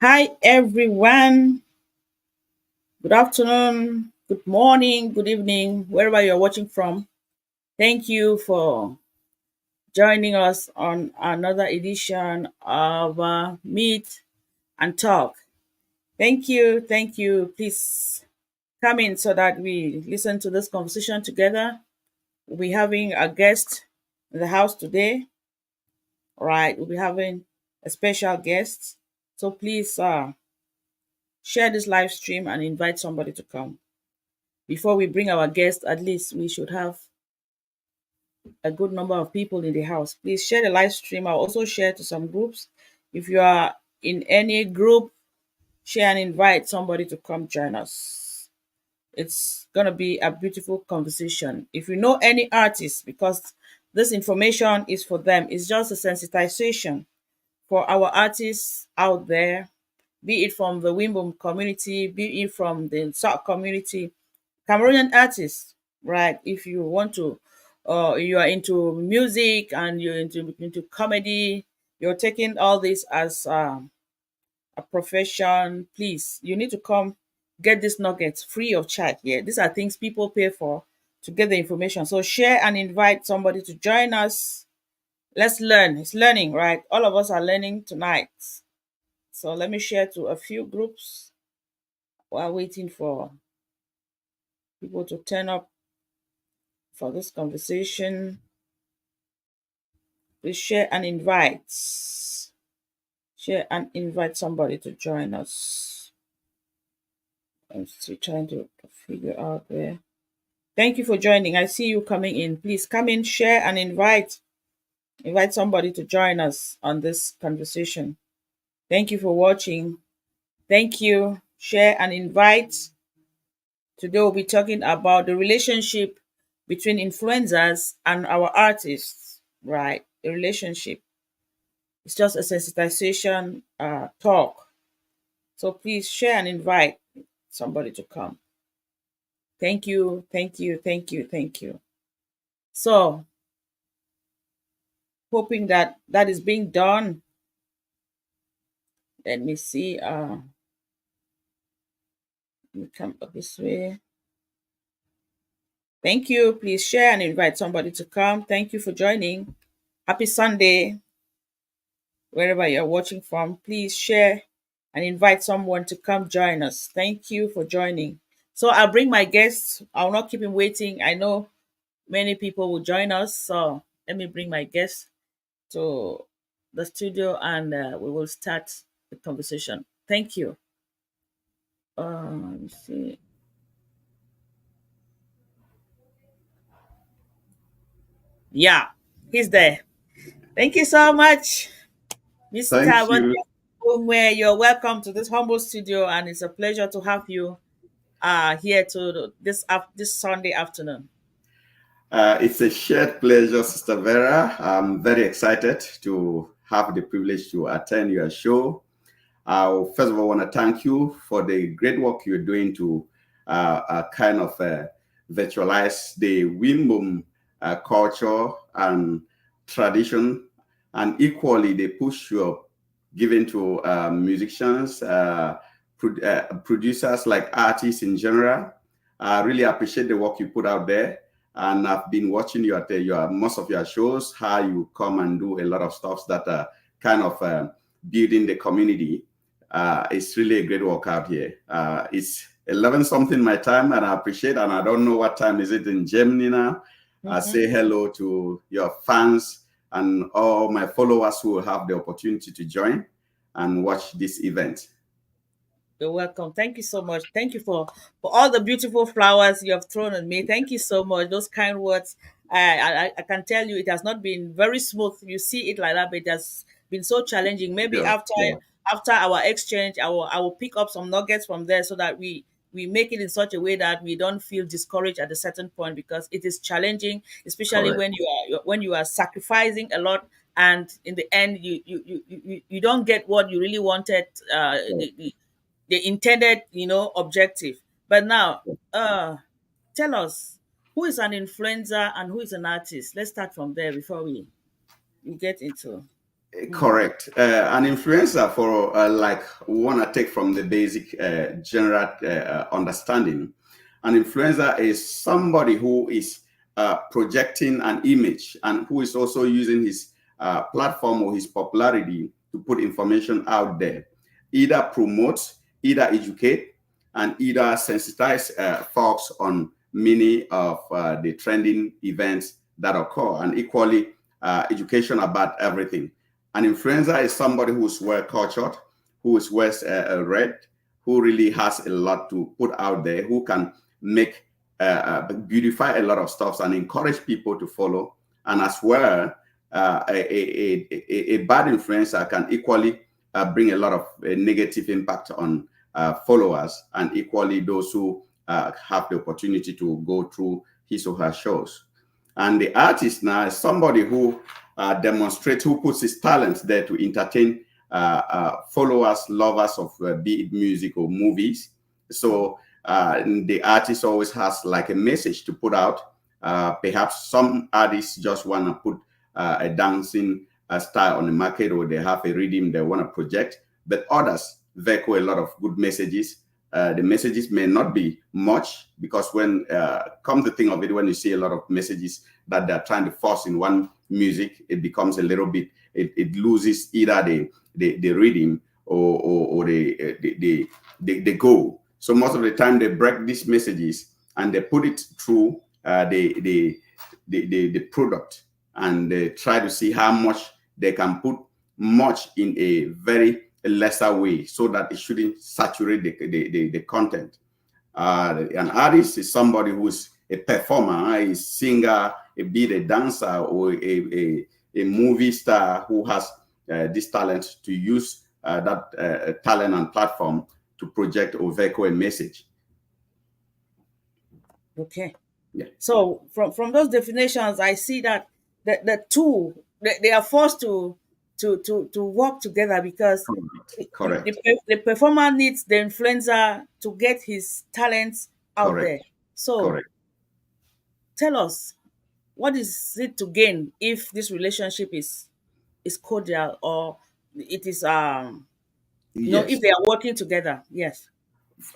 Hi, everyone. Good afternoon, good morning, good evening, wherever you're watching from. Thank you for joining us on another edition of Meet and Talk. Thank you. Thank you. Please come in so that we listen to this conversation together. We'll be having a guest in the house today. All right, we'll be having a special guest. So please share this live stream and invite somebody to come. Before we bring our guest, at least we should have a good number of people in the house. Please share the live stream. I'll also share to some groups. If you are in any group, share and invite somebody to come join us. It's going to be a beautiful conversation. If you know any artists, because this information is for them, it's just a sensitization for our artists out there, be it from the Wimbum community, be it from the South community, Cameroonian artists, right? If you want to, you are into music and you're into comedy, you're taking all this as a profession. Please, you need to come get these nuggets free of charge. Yeah, these are things people pay for to get the information. So share and invite somebody to join us. Let's learn. It's learning, right? All of us are learning tonight. So let me share to a few groups while waiting for people to turn up for this conversation. Please share and invite. Share and invite somebody to join us. I'm still trying to figure out where. Thank you for joining. I see you coming in. Please come in, share and invite. Invite somebody to join us on this conversation. Thank you for watching. Thank you. Share and invite. Today we'll be talking about the relationship between influencers and our artists, right? The relationship. It's just a sensitization talk. So please share and invite somebody to come. Thank you, thank you, thank you, thank you. So, hoping that that is being done. Let me see. Let me come up this way. Thank you. Please share and invite somebody to come. Thank you for joining. Happy Sunday, wherever you're watching from. Please share and invite someone to come join us. Thank you for joining. So I'll bring my guests. I'll not keep him waiting. I know many people will join us. So let me bring my guests to the studio and we will start the conversation. Thank you. Let me see. Yeah, he's there. Thank you so much, Mr. Thank you. Where you're welcome to this humble studio, and it's a pleasure to have you here to this Sunday afternoon. It's a shared pleasure, Sister Vera. I'm very excited to have the privilege to attend your show. First of all, I want to thank you for the great work you're doing to kind of virtualize the Wimbum culture and tradition, and equally the push you're giving to musicians, producers, like artists in general. I really appreciate the work you put out there. And I've been watching your most of your shows, how you come and do a lot of stuff that are kind of building the community. It's really a great work out here. It's 11 something my time, and I appreciate, and I don't know what time is it in Germany now. I say hello to your fans and all my followers who will have the opportunity to join and watch this event. You're welcome. Thank you so much. Thank you for all the beautiful flowers you have thrown at me. Thank you so much. Those kind words. I can tell you it has not been very smooth. You see it like that, but it has been so challenging. Maybe Sure, sure. after our exchange, I will pick up some nuggets from there so that we make it in such a way that we don't feel discouraged at a certain point, because it is challenging, especially Correct. when you are sacrificing a lot, and in the end you don't get what you really wanted. The intended, objective. But now, tell us, who is an influencer and who is an artist? Let's start from there before we get into. Mm. Correct. An influencer, for like, want to take from the basic general understanding. An influencer is somebody who is projecting an image and who is also using his platform or his popularity to put information out there, either promote, either educate, and either sensitize folks on many of the trending events that occur, and equally education about everything. An influencer is somebody who's well cultured, who is well read, who really has a lot to put out there, who can make beautify a lot of stuff and encourage people to follow. And as well, a bad influencer can equally bring a lot of negative impact on followers, and equally those who have the opportunity to go through his or her shows. And the artist now is somebody who demonstrates, who puts his talents there to entertain followers, lovers of be it music or movies. So the artist always has like a message to put out. Perhaps some artists just want to put a dancing style on the market, or they have a rhythm they want to project, but others vehicle a lot of good messages. The messages may not be much, because when come to think of it, when you see a lot of messages that they're trying to force in one music, it becomes a little bit, it loses either the rhythm or the goal. So most of the time they break these messages and they put it through the product, and they try to see how much they can put much in a very lesser way, so that it shouldn't saturate the content. An artist is somebody who's a performer, a singer, be it a dancer, or a movie star who has this talent to use that talent and platform to project or vehicle a message. Okay. Yeah, So from those definitions, I see that the two, they are forced to work together, because correct, the correct, the performer needs the influencer to get his talents out correct, there. So correct. tell us, what is it to gain if this relationship is cordial, or it is if Yes. they are working together? Yes.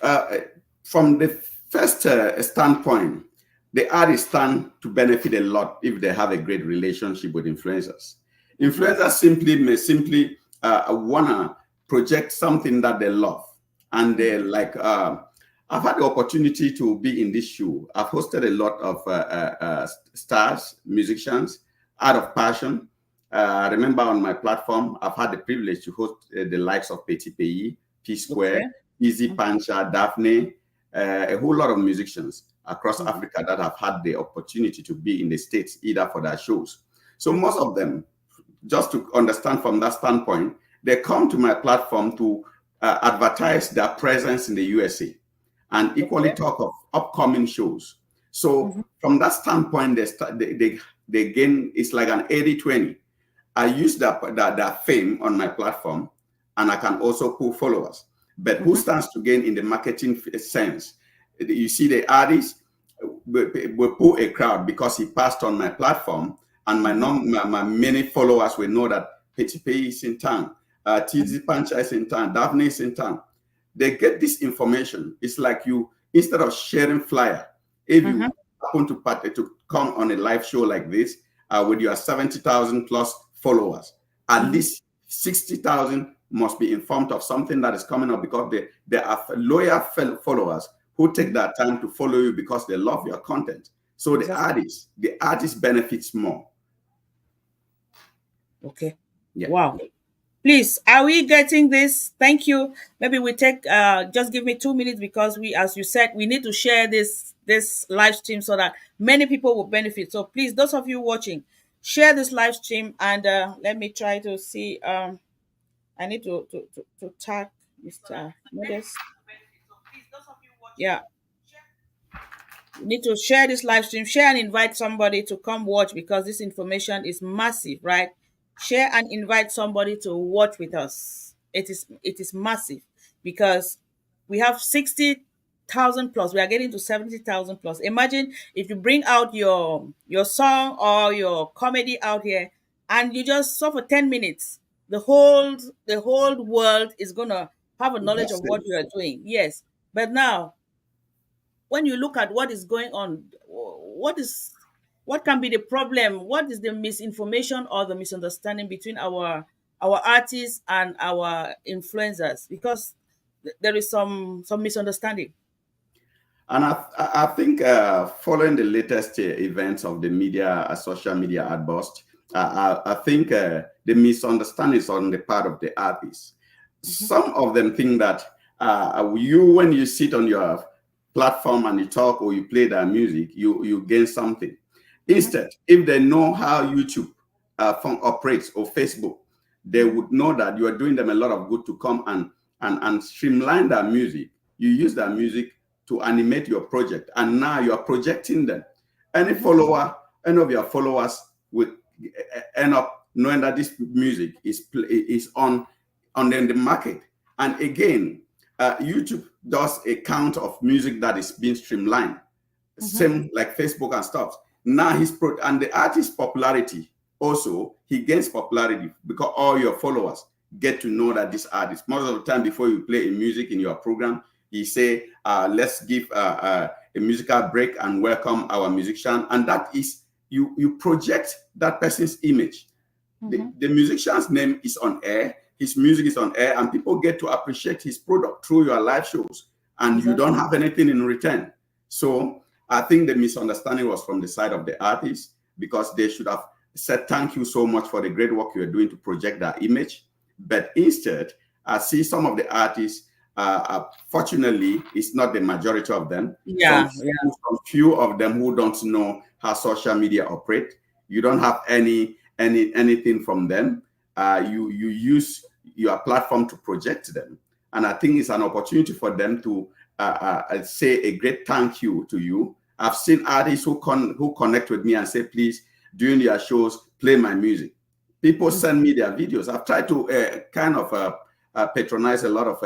uh, from the first standpoint, the artists stand to benefit a lot if they have a great relationship with influencers. Mm-hmm. Influencers simply may simply wanna project something that they love, and they Mm-hmm. like. I've had the opportunity to be in this show. I've hosted a lot of stars, musicians, out of passion. I remember on my platform, I've had the privilege to host the likes of Petit Pays, P Square, Okay. Easy Pancha, Daphne, a whole lot of musicians across Mm-hmm. Africa that have had the opportunity to be in the States either for their shows. So Mm-hmm. most of them, just to understand from that standpoint, they come to my platform to advertise their presence in the USA and equally Okay. talk of upcoming shows. So Mm-hmm. from that standpoint, they gain, it's like an 80-20. I use that fame on my platform, and I can also pull followers. But who Mm-hmm. stands to gain in the marketing sense? You see, the artist will pull a crowd because he passed on my platform, and Mm-hmm. my many followers will know that Petipe is in town, Mm-hmm. TZ Pancha is in town, Daphne is in town. They get this information. It's like, you, instead of sharing flyer, if Mm-hmm. you happen to come on a live show like this with your 70,000 plus followers, at Mm-hmm. least 60,000 must be informed of something that is coming up, because they are loyal followers who take Mm-hmm. that time to follow you because they love your content. So Exactly. the artist benefits more. Okay. Yeah. Wow. Please, are we getting this? Thank you. Maybe we take just give me 2 minutes, because we, as you said, we need to share this live stream so that many people will benefit. So please, those of you watching, share this live stream, and let me try to see. I need to tag Mr. Modest. Yeah, you need to share this live stream, share and invite somebody to come watch, because this information is massive, right? Share and invite somebody to watch with us. It is massive, because we have 60,000 plus. We are getting to 70,000 plus. Imagine if you bring out your song or your comedy out here, and you just saw for 10 minutes. the whole world is gonna have a knowledge of That's what it. you are doing. Yes, but now when you look at what is going on, what can be the problem? What is the misinformation or the misunderstanding between our artists and our influencers? Because there is some misunderstanding. And I think following the latest events of the media, social media outburst, I think the misunderstandings on the part of the artists. Mhm, Some of them think that you, when you sit on your platform and you talk or you play their music, you gain something. mhm, Instead, if they know how YouTube operates or Facebook, they mhm, would know that you are doing them a lot of good to come and streamline their music. You use their music to animate your project, and now you are projecting them. Any mhm, follower, any of your followers will end up knowing that this music is on the market. And again, YouTube does a count of music that is being streamlined, mhm, same like Facebook and stuff. Now and the artist's popularity also, he gains popularity because all your followers get to know that this artist. Most of the time, before you play a music in your program, he say, "Let's give a musical break and welcome our musician," and that is you project that person's image. mhm. The musician's name is on air, his music is on air, and people get to appreciate his product through your live shows, and you don't Exactly. have anything in return. So I think the misunderstanding was from the side of the artist, because they should have said thank you so much for the great work you're doing to project that image. But instead, I see some of the artists, fortunately, it's not the majority of them. Yeah, yeah. Some few of them who don't know how social media operate. You don't have anything from them. You use your platform to project them, and I think it's an opportunity for them to say a great thank you to you. I've seen artists who connect with me and say, please, during their shows, play my music. People Mhm, send me their videos. I've tried to kind of patronize a lot of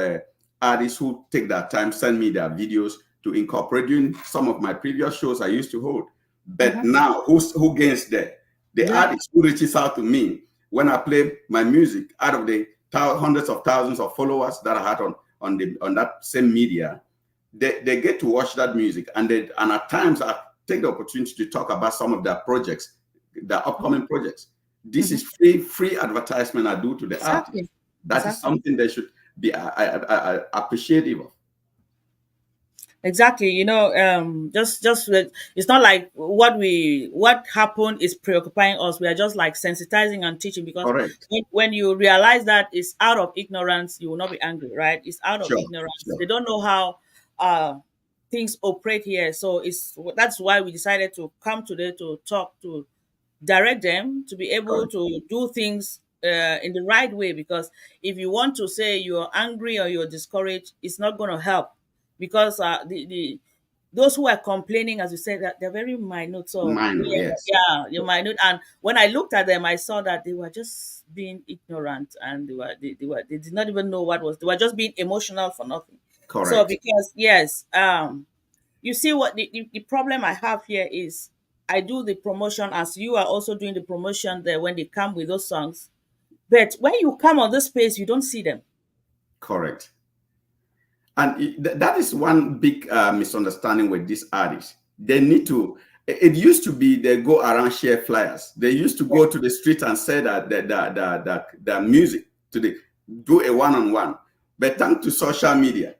artists who take their time, send me their videos to incorporate during some of my previous shows I used to hold. But mhm. now, who gains there? The Yeah, artist who reaches out to me when I play my music, out of the hundreds of thousands of followers that I had on that same media, they get to watch that music, and at times I take the opportunity to talk about some of their projects, their mhm, upcoming projects. This mhm. is free advertisement I do to the artist. Exactly. That is Exactly. something they should be appreciative of. Exactly. It's not like what happened is preoccupying us. We are just like sensitizing and teaching, because Correct. when you realize that it's out of ignorance, you will not be angry, right? It's out of Sure. ignorance. They Sure. don't know how uh things operate here. So that's why we decided to come today to talk, to direct them to be able Correct. to do things in the right way. Because if you want to say you're angry or you're discouraged, it's not going to help, because the those who are complaining, as you said, that they're very minute. So Minor. Yes. yeah, you're minute. And when I looked at them, I saw that they were just being ignorant, and they did not even know what was. They were just being emotional for nothing. So Correct. because yes, you see what the problem I have here is, I do the promotion as you are also doing the promotion there when they come with those songs. But when you come on this space, you don't see them. Correct. And that is one big misunderstanding with these artists. They need to. It used to be they go around share flyers. They used to go to the street and say that the music to the do a one-on-one. But thanks to social media,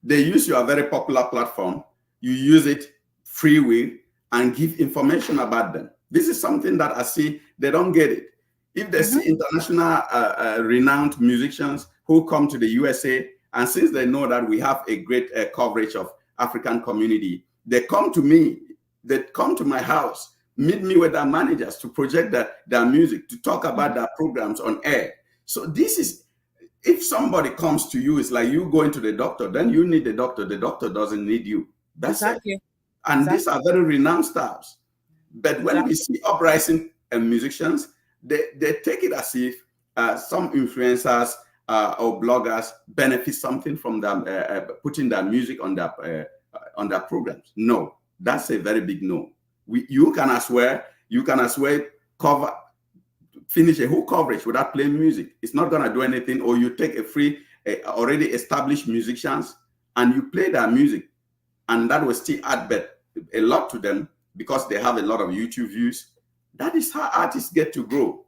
they use your very popular platform. You use it free will and give information about them. This is something that I see they don't get it. If they Mhm, see international renowned musicians who come to the USA, and since they know that we have a great coverage of African community, they come to me, they come to my house, meet me with their managers to project their music, to talk about mhm. their programs on air. So this is, if somebody comes to you, it's like you going to the doctor, then you need the doctor doesn't need you. That's it. Exactly. And these Exactly. are very renowned stars. But when we Exactly. see uprising musicians, they take it as if some influencers or bloggers benefit something from them putting their music on their programs. No, that's a very big no. You can as well cover finish a whole coverage without playing music. It's not going to do anything. Or you take a free, already established musicians and you play their music, and that will still add a lot to them because they have a lot of YouTube views. That is how artists get to grow.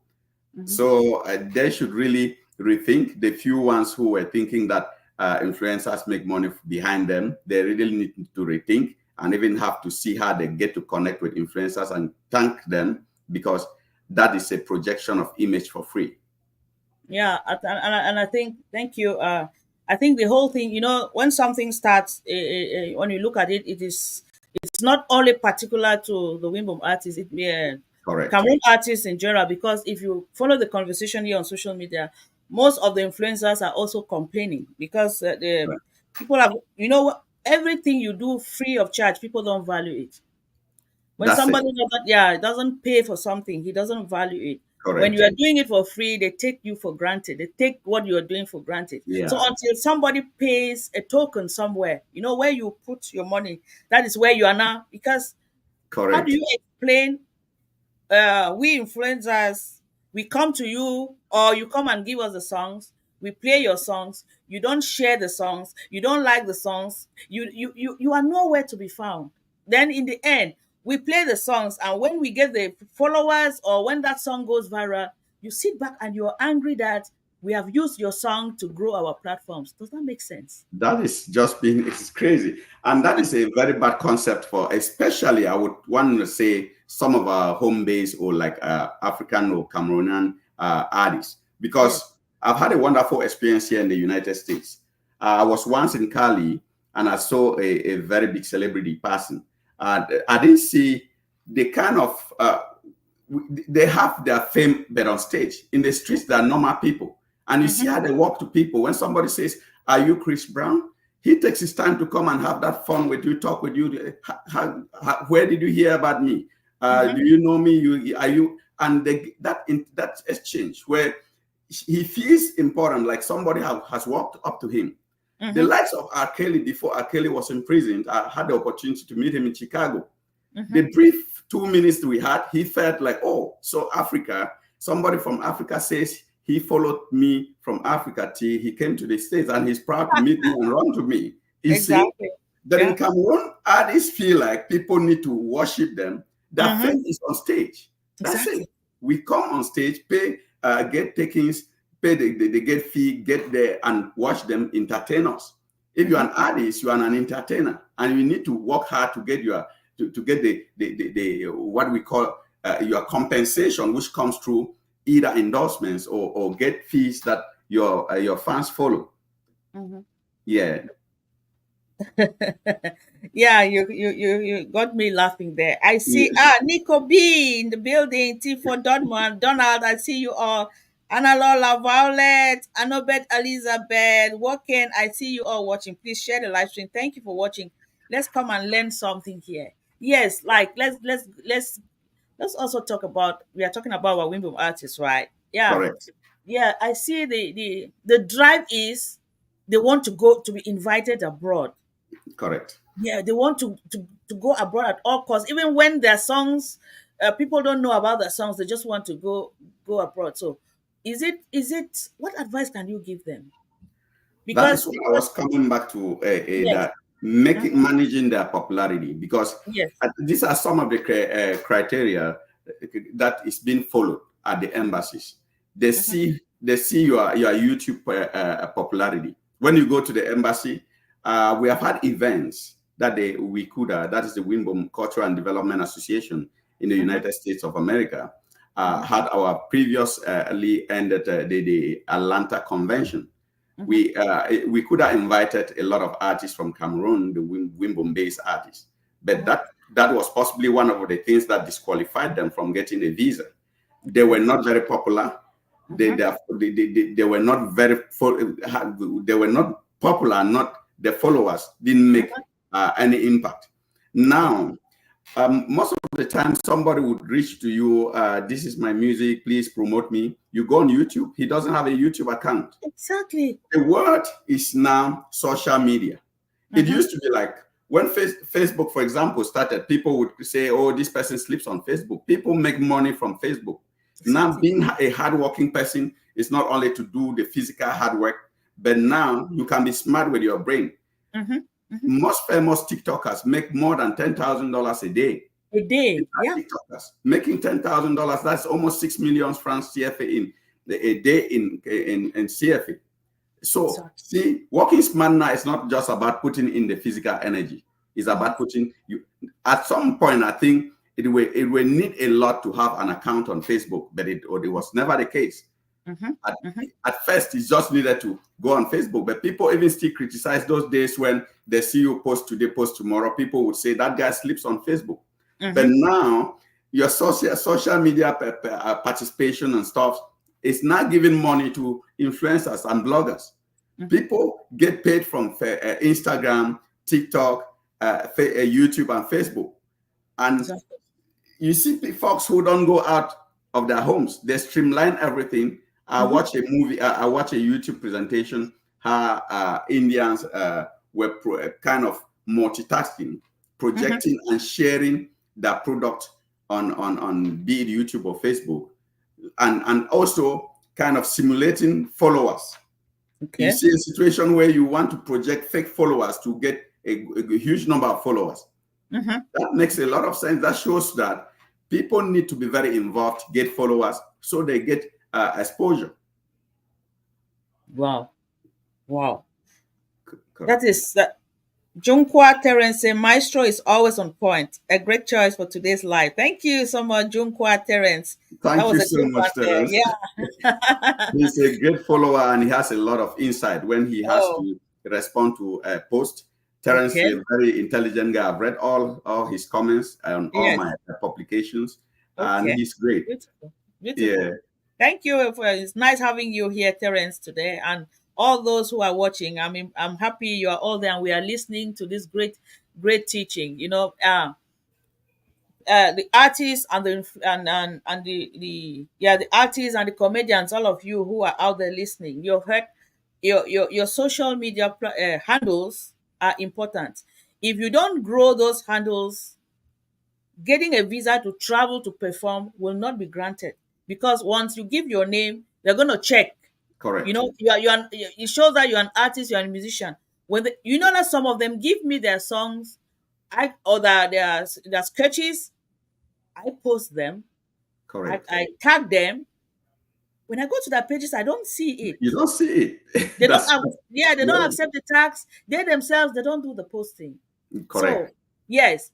So they should really rethink. The few ones who were thinking that influencers make money behind them, they really need to rethink and even have to see how they get to connect with influencers and thank them, because that is a projection of image for free. Yeah, and I think, thank you. I think the whole thing, when something starts, when you look at it, it's not only particular to the Mbum artists. Correct. Cameroon artists in general. Because if you follow the conversation here on social media, most of the influencers are also complaining because the Right. people have, everything you do free of charge, people don't value it. When That's it. somebody doesn't pay for something, he doesn't value it. When you Correct. are doing it for free, they take you for granted. They take what you are doing for granted. So Yeah. until somebody pays a token somewhere, where you put your money, that is where you are now. Because how do Correct. you explain, we influencers, we come to you, or you come and give us the songs, we play your songs, you don't share the songs, you don't like the songs, you are nowhere to be found. Then in the end, we play the songs, and when we get the followers, or when that song goes viral, you sit back and you're angry that we have used your song to grow our platforms. Does that make sense? That is just being, it's crazy. And that is a very bad concept for, especially, I would want to say, some of our home base or like African or Cameroonian artists. Yes. Because I've had a wonderful experience here in the United States. I was once in Cali and I saw a very big celebrity passing. I didn't see the kind of, they have their fame, but on stage. In the streets, they are normal people. And you see how they walk to people. When somebody says, "Are you Chris Brown?" He takes his time to come and have that fun with you, talk with you. Where did you hear about me? Do you know me? Are you? And that exchange where he feels important, like somebody has walked up to him. The likes of R. Kelly, before R. Kelly was imprisoned, I had the opportunity to meet him in Chicago. The brief 2 minutes we had, he felt like, oh, so Africa, somebody from Africa says he followed me from Africa till he came to the States, and he's proud to meet me and run to me. You see, Exactly. that Yeah. in Cameroon, artists feel like people need to worship them. Their fame is on stage. That's it. Exactly. We come on stage, pay, get takings, pay the get fee, get there and watch them entertain us. If you're an artist, you are an entertainer, and you need to work hard to get your to get the what we call your compensation, which comes through either endorsements or get fees that your fans follow. Yeah. Yeah, you got me laughing there. I see Yes. Nico B in the building, T for Donald, I see you all. Analola Violet, Anobet Elizabeth, Walking, I see you all watching. Please share the live stream. Thank you for watching. Let's come and learn something here. Yes, like let's also talk about, we are talking about our Wimbledon artists, right? Yeah. Correct. Yeah, I see the drive is they want to go to be invited abroad. Correct. Yeah, they want to go abroad at all costs, even when their songs, people don't know about their songs, they just want to go abroad. So is it what advice can you give them? That is Because what I was coming back to, yes. that Uh-huh. managing their popularity, because Yes. these are some of the criteria that is being followed at the embassies. They see your YouTube popularity. When you go to the embassy, we have had events that the WICUDA, that is the Wimbledon Cultural and Development Association in the United States of America, had our previously ended the Atlanta convention. We could have invited a lot of artists from Cameroon, the Wimbledon-based artists, but that was possibly one of the things that disqualified them from getting a visa. They were not very popular. They were not they were not popular. Not the followers didn't make any impact. Now, most of the time, somebody would reach to you, this is my music, please promote me. You go on YouTube, he doesn't have a YouTube account. Exactly. The word is now social media. It used to be like when Facebook, for example, started, people would say, oh, this person sleeps on Facebook. People make money from Facebook. Now, being a hardworking person is not only to do the physical hard work, but now you can be smart with your brain. Most famous TikTokers make more than $10,000 a day. A day, yeah. TikTokers making $10,000. That's almost 6 million francs CFA in a day in CFA. So see, working smart now is not just about putting in the physical energy. It's about putting you. At some point, I think it will need a lot to have an account on Facebook, but it was never the case. At first, it just needed to go on Facebook, but people even still criticize those days when they see you post today, post tomorrow. People would say that guy sleeps on Facebook. But now your social media participation and stuff is now giving money to influencers and bloggers. People get paid from Instagram, TikTok, YouTube, and Facebook. And you see folks who don't go out of their homes. They streamline everything. I watch a movie. I watch a YouTube presentation how Indians were kind of multitasking, projecting and sharing their product on be it YouTube or Facebook, and also kind of simulating followers. You see a situation where you want to project fake followers to get a huge number of followers. That makes a lot of sense. That shows that people need to be very involved, get followers, so they get exposure. Wow. That is Junkwa Terence, Maestro is always on point. A great choice for today's live. Thank you so much, Junkwa Terence. Thank you so much, Terence. Yeah. He's a great follower and he has a lot of insight when he has to respond to a post. Terence is a very intelligent guy. I've read all his comments on all my publications, and he's great. Beautiful. Yeah. Thank you. It's nice having you here, Terence, today, and all those who are watching. I mean, I'm happy you are all there and we are listening to this great teaching. You know, the artists and the artists and the comedians, all of you who are out there listening, you've heard your social media handles are important. If you don't grow those handles, getting a visa to travel to perform will not be granted, because once you give your name, they're going to check. Correct. You know, it shows that you're an artist, you're a musician. When you know that some of them give me their songs, their sketches, I post them. Correct. I tag them. When I go to their pages, I don't see it. You don't see it. They don't accept the tags. They themselves, they don't do the posting. Correct. So yes,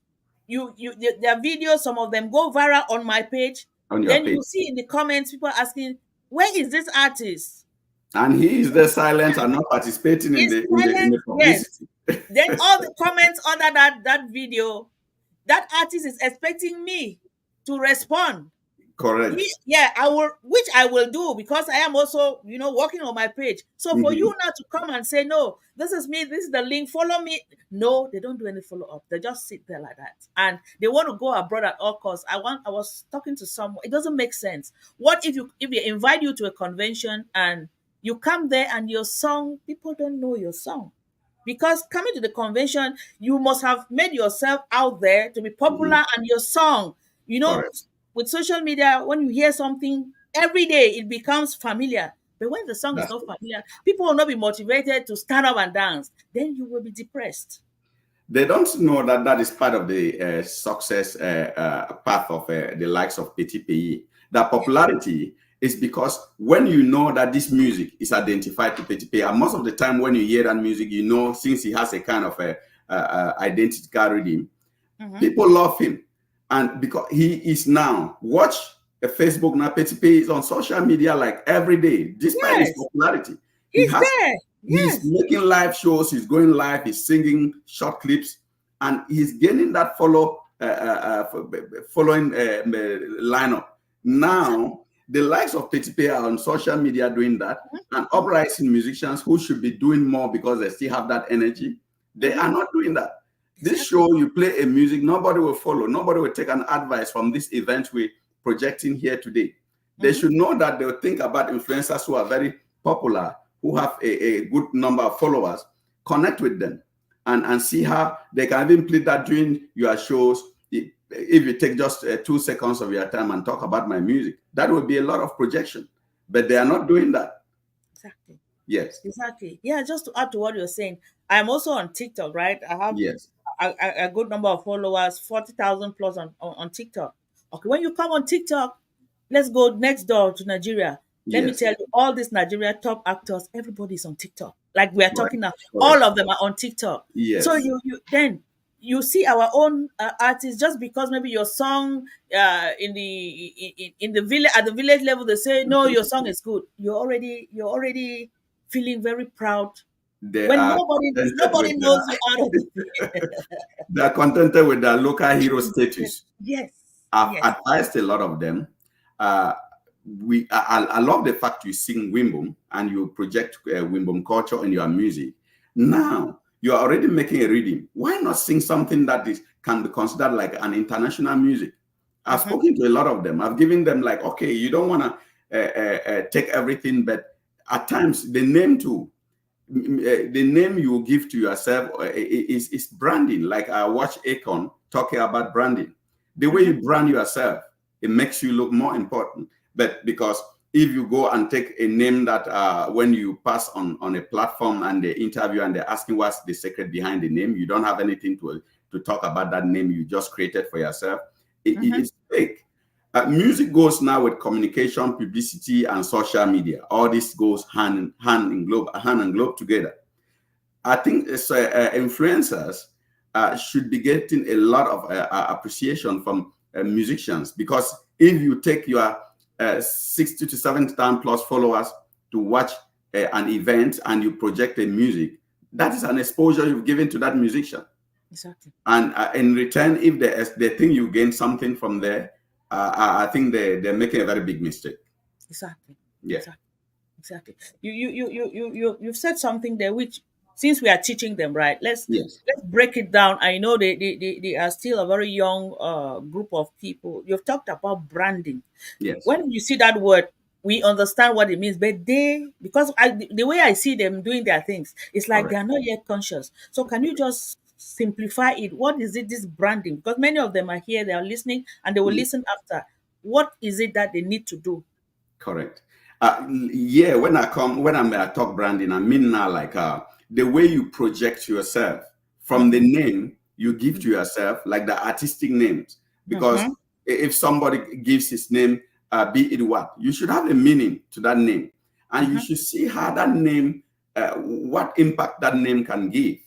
their videos, some of them go viral on my page. Then you see in the comments people asking, where is this artist? And he is there silent and not participating in the publicity. Yes. Then all the comments under that video, that artist is expecting me to respond. Correct. Which I will do, because I am also, working on my page. So for you now to come and say, no, this is me, this is the link, follow me. No, they don't do any follow up. They just sit there like that. And they want to go abroad at all costs. I was talking to someone. It doesn't make sense. What if they invite you to a convention and you come there and your song, people don't know your song? Because coming to the convention, you must have made yourself out there to be popular, and your song, Correct. With social media, when you hear something every day, it becomes familiar. But when the song is not familiar, people will not be motivated to stand up and dance. Then you will be depressed. They don't know that is part of the success path of the likes of Petit Pays. That popularity is because when you know that this music is identified to Petit Pays, and most of the time when you hear that music, since he has a kind of identical rhythm, people love him. And because he is now, watch a Facebook now, Petit Pays is on social media like every day, despite his popularity. He's there. He's making live shows, he's going live, he's singing short clips, and he's gaining that following lineup. Now, the likes of Petit Pays are on social media doing that, and uprising musicians who should be doing more because they still have that energy, they are not doing that. This show, you play a music, nobody will follow. Nobody will take an advice from this event we're projecting here today. They should know that they'll think about influencers who are very popular, who have a good number of followers, connect with them and see how they can even play that during your shows. if you take just 2 seconds of your time and talk about my music, that would be a lot of projection. But they are not doing that. Exactly. Yes. Exactly. Yeah, just to add to what you're saying, I'm also on TikTok, right? I have Yes. a good number of followers, 40,000 plus on TikTok. Okay, when you come on TikTok, let's go next door to Nigeria. Let me Yes. tell you, all these Nigeria top actors, everybody's on TikTok. Like we are Correct. talking now, all Correct. of them are on TikTok. So Yes. you then you see our own artists, just because maybe your song in the village, at the village level, they say no, your song is good. You're already feeling very proud They when are nobody knows you out of the they are contented with their local hero status. yes, I've yes. advised a lot of them. Uh, I love the fact you sing Wimbum and you project Wimbum culture in your music. Now you are already making a rhythm. Why not sing something that is can be considered like an international music? I've Mm-hmm, spoken to a lot of them. I've given them like, okay, you don't want to take everything, but at times the name too. The name you give to yourself is branding. Like I watch Akon talking about branding. The way mm-hmm, you brand yourself, it makes you look more important. But because if you go and take a name that when you pass on a platform and they interview and they're asking what's the secret behind the name, you don't have anything to talk about that name you just created for yourself. mm-hmm. It's fake. Music goes now with communication, publicity, and social media. All this goes hand and glove together. I think influencers should be getting a lot of appreciation from musicians, because if you take your 60 to 70,000 plus followers to watch an event and you project a music, that is an exposure you've given to that musician. Exactly. And in return, if they think you gain something from there, I think they're making a very big mistake. Exactly. Yeah. Exactly. Exactly. You've said something there which, since we are teaching them, right, Yes. let's break it down. I know they are still a very young group of people. You've talked about branding. Yes. When you see that word, we understand what it means, but because the way I see them doing their things, it's like they Correct. are not yet conscious. So can you just simplify it? What is it, this branding? Because many of them are here, they are listening, and they will Yeah. listen after. What is it that they need to do? Correct. Yeah, when I talk branding, I mean now like the way you project yourself from the Mm-hmm. name you give to yourself, like the artistic names. Because Mm-hmm. if somebody gives his name, be it what, you should have a meaning to that name, and you Mm-hmm. should see how that name, what impact that name can give.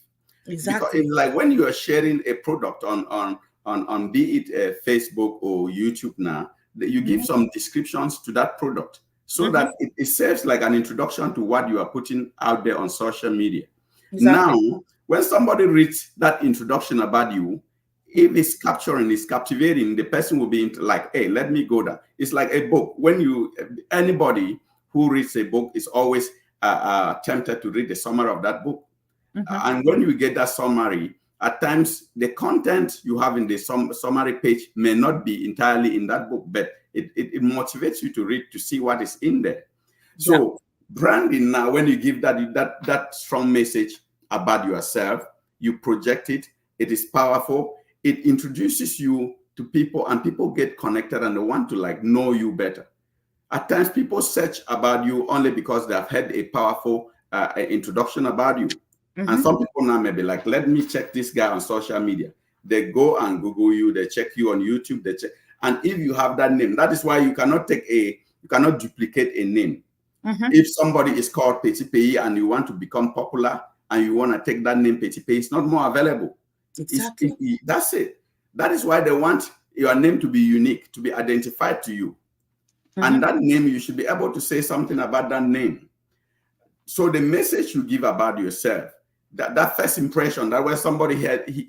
Because Exactly. it's like when you are sharing a product on be it Facebook or YouTube now, that you give Mhm, some descriptions to that product so mhm, that it serves like an introduction to what you are putting out there on social media. Now, exactly. when somebody reads that introduction about you, if it's capturing, it's captivating, the person will be into like, hey, let me go there. It's like a book. When you anybody who reads a book is always tempted to read the summary of that book. Mhm, And when you get that summary, at times the content you have in the summary page may not be entirely in that book, but it motivates you to read to see what is in there. yeah. So branding now, when you give that strong message about yourself, you project it. It is powerful. It introduces you to people, and people get connected and they want to like know you better. At times, people search about you only because they have had a powerful introduction about you. And Mhm, some people now may be like, let me check this guy on social media. They go and Google you, they check you on YouTube, they check. And if you have that name, that is why you cannot you cannot duplicate a name. mhm, If somebody is called Petit Pays and you want to become popular and you want to take that name Petit Pays, it's not more available. exactly. That's it. That is why they want your name to be unique, to be identified to you. And Mhm, that name, you should be able to say something about that name. So the message you give about yourself, that first impression, that when somebody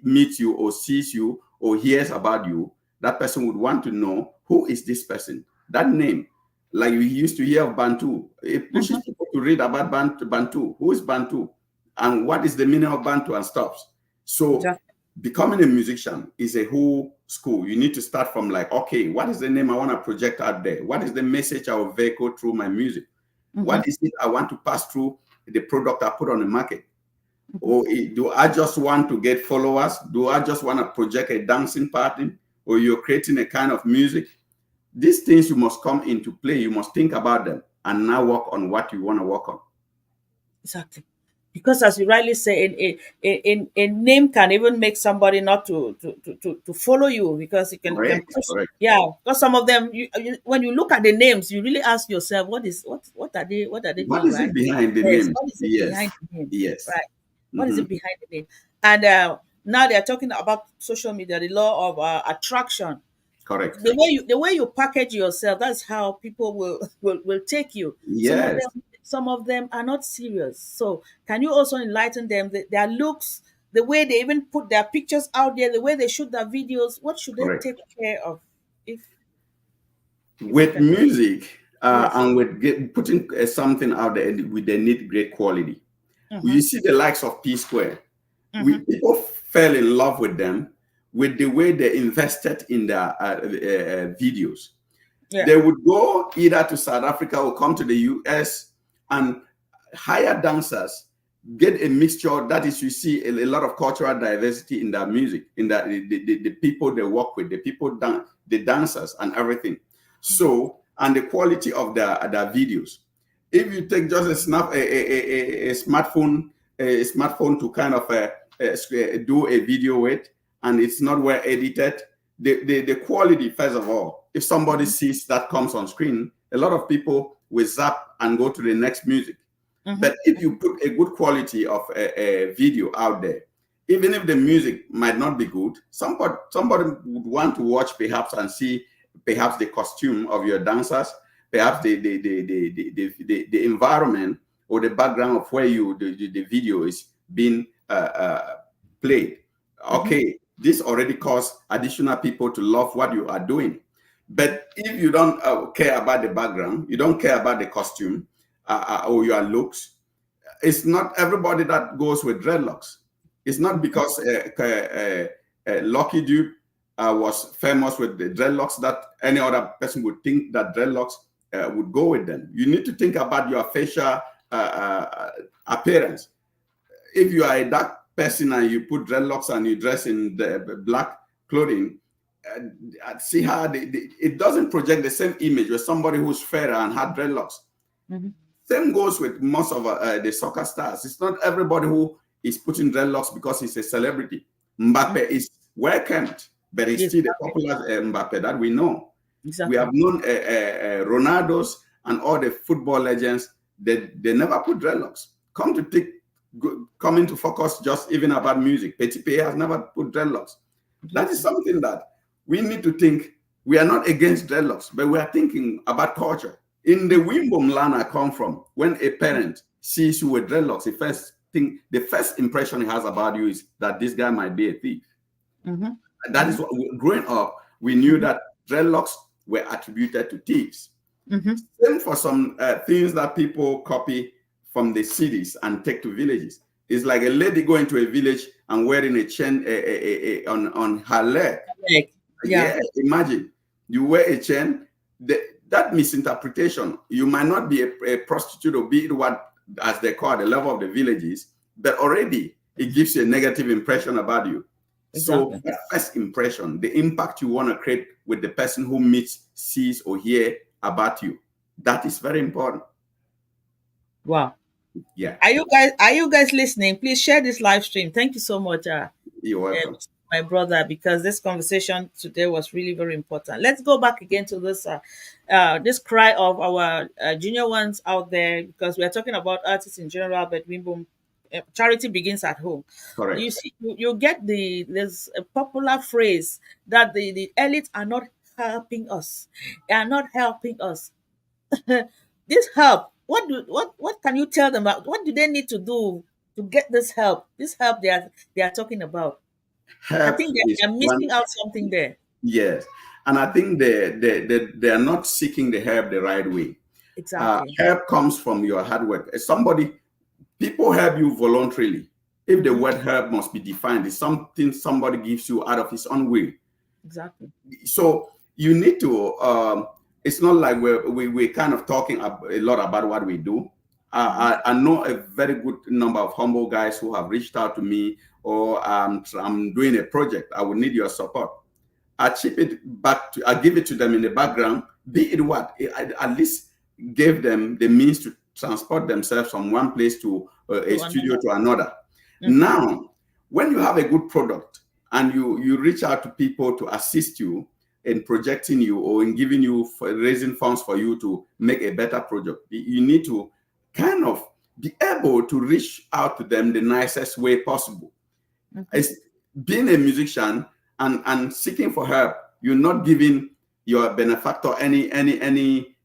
meets you or sees you or hears about you, that person would want to know, who is this person? That name, like we used to hear of Bantu, it pushes mhm, people to read about Bantu. Who is Bantu? And what is the meaning of Bantu and stuff. So exactly. becoming a musician is a whole school. You need to start from like, okay, what is the name I want to project out there? What is the message I will vehicle through my music? Mhm, What is it I want to pass through the product I put on the market? mhm, Or do I just want to get followers? Do I just want to project a dancing party? or you're creating a kind of music, these things you must come into play. You must think about them and now work on what you want to work on. Exactly. Because as you rightly say, a name can even make somebody not to follow you, because you can Correct, push. correct. Yeah, because some of them, when you look at the names, you really ask yourself, what are they What doing, is right? it behind the Yes, name? what is it Yes, behind the name, yes. right? What is Hmm. it behind the name? And now they are talking about social media, the law of attraction. Correct. The way you package yourself, that's how people will take you. Yes, Some of them are not serious. So can you also enlighten them that their looks, the way they even put their pictures out there, the way they shoot their videos, what should they correct. take care of? if if you With can. music Yes. and with putting something out there, with they need great quality. Mm-hmm. You see the likes of P Square. Mm-hmm. People fell in love with them with the way they invested in their videos. Yeah. They would go either to South Africa or come to the US and hire dancers, get a mixture. That is, you see a lot of cultural diversity in their music, in the people they work with, the people, the dancers and everything. So, and the quality of their videos. If you take just a smartphone, to kind of do a video with, and it's not well edited, the quality, first of all, if somebody sees that comes on screen, a lot of people will zap and go to the next music. Mm-hmm. But if you put a good quality of a video out there, even if the music might not be good, somebody would want to watch perhaps and see perhaps the costume of your dancers, perhaps the environment or the background of where the video is being played. Mm-hmm. Okay, this already caused additional people to love what you are doing. But if you don't care about the background, you don't care about the costume or your looks, it's not everybody that goes with dreadlocks. It's not because Lucky Dupe was famous with the dreadlocks that any other person would think that dreadlocks would go with them. You need to think about your facial appearance. If you are a dark person and you put dreadlocks and you dress in the black clothing, see how it doesn't project the same image with somebody who's fairer and had dreadlocks. Mm-hmm. Same goes with most of the soccer stars. It's not everybody who is putting dreadlocks because he's a celebrity. Mbappe is welcomed, but he's Yes. still the popular Mbappe that we know. We have Exactly. known Ronaldo's and all the football legends. They never put dreadlocks. Come into focus just even about music. Petit P has never put dreadlocks. That is Exactly. something that we need to think. We are not against dreadlocks, but we are thinking about culture. In the Mbum land I come from, when a parent sees you with dreadlocks, the first impression he has about you is that this guy might be a thief. Mm-hmm. That is what, growing up, we knew that dreadlocks were attributed to thieves. Mm-hmm. Same for some things that people copy from the cities and take to villages. It's like a lady going to a village and wearing a chain on her leg. Like, yeah. Yeah, imagine you wear a chain. That misinterpretation, you might not be a prostitute or be what, as they call the level of the villages, but already it gives you a negative impression about you. So Exactly. that first impression, the impact you want to create with the person who meets, sees, or hear about you, that is very important. Wow. Yeah, Are you guys listening? Please share this live stream. Thank you so much, you're welcome. my brother, because this conversation today was really very important. Let's go back again to this cry of our junior ones out there, because we are talking about artists in general, but Wimbo, charity begins at home. You Correct. see, you get there's a popular phrase that the elites are not helping us. They are not helping us. This help, what can you tell them about? What do they need to do to get this help? This help they are talking about. I Help think is they're one. missing out something there. Yes, and I think they are not seeking the help the right way. Exactly. Help comes from your hard work. People help you voluntarily. If the Hmm. word help must be defined, it's something somebody gives you out of his own will. Exactly. So you need to. It's not like we're kind of talking a lot about what we do. Hmm. I know a very good number of humble guys who have reached out to me, or I'm doing a project. I would need your support. I chip it back to, I give it to them in the background, be it what, I at least gave them the means to transport themselves from one place to a To studio another. to another. Mm-hmm. Now, when you have a good product and you reach out to people to assist you in projecting you or in giving you, for raising funds for you to make a better product, you need to kind of be able to reach out to them the nicest way possible. Mm-hmm. It's being a musician and seeking for help. You're not giving your benefactor anything.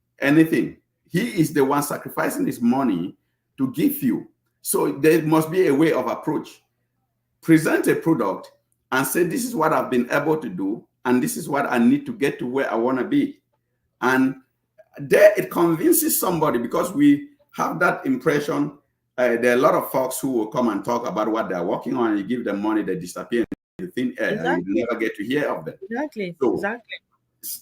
He is the one sacrificing his money to give you. So there must be a way of approach. Present a product and say, this is what I've been able to do, and this is what I need to get to where I want to be. And there it convinces somebody, because we have that impression. There are a lot of folks who will come and talk about what they're working on, and you give them money, they disappear in thin air, and you Exactly. never get to hear of them. Exactly. So Exactly.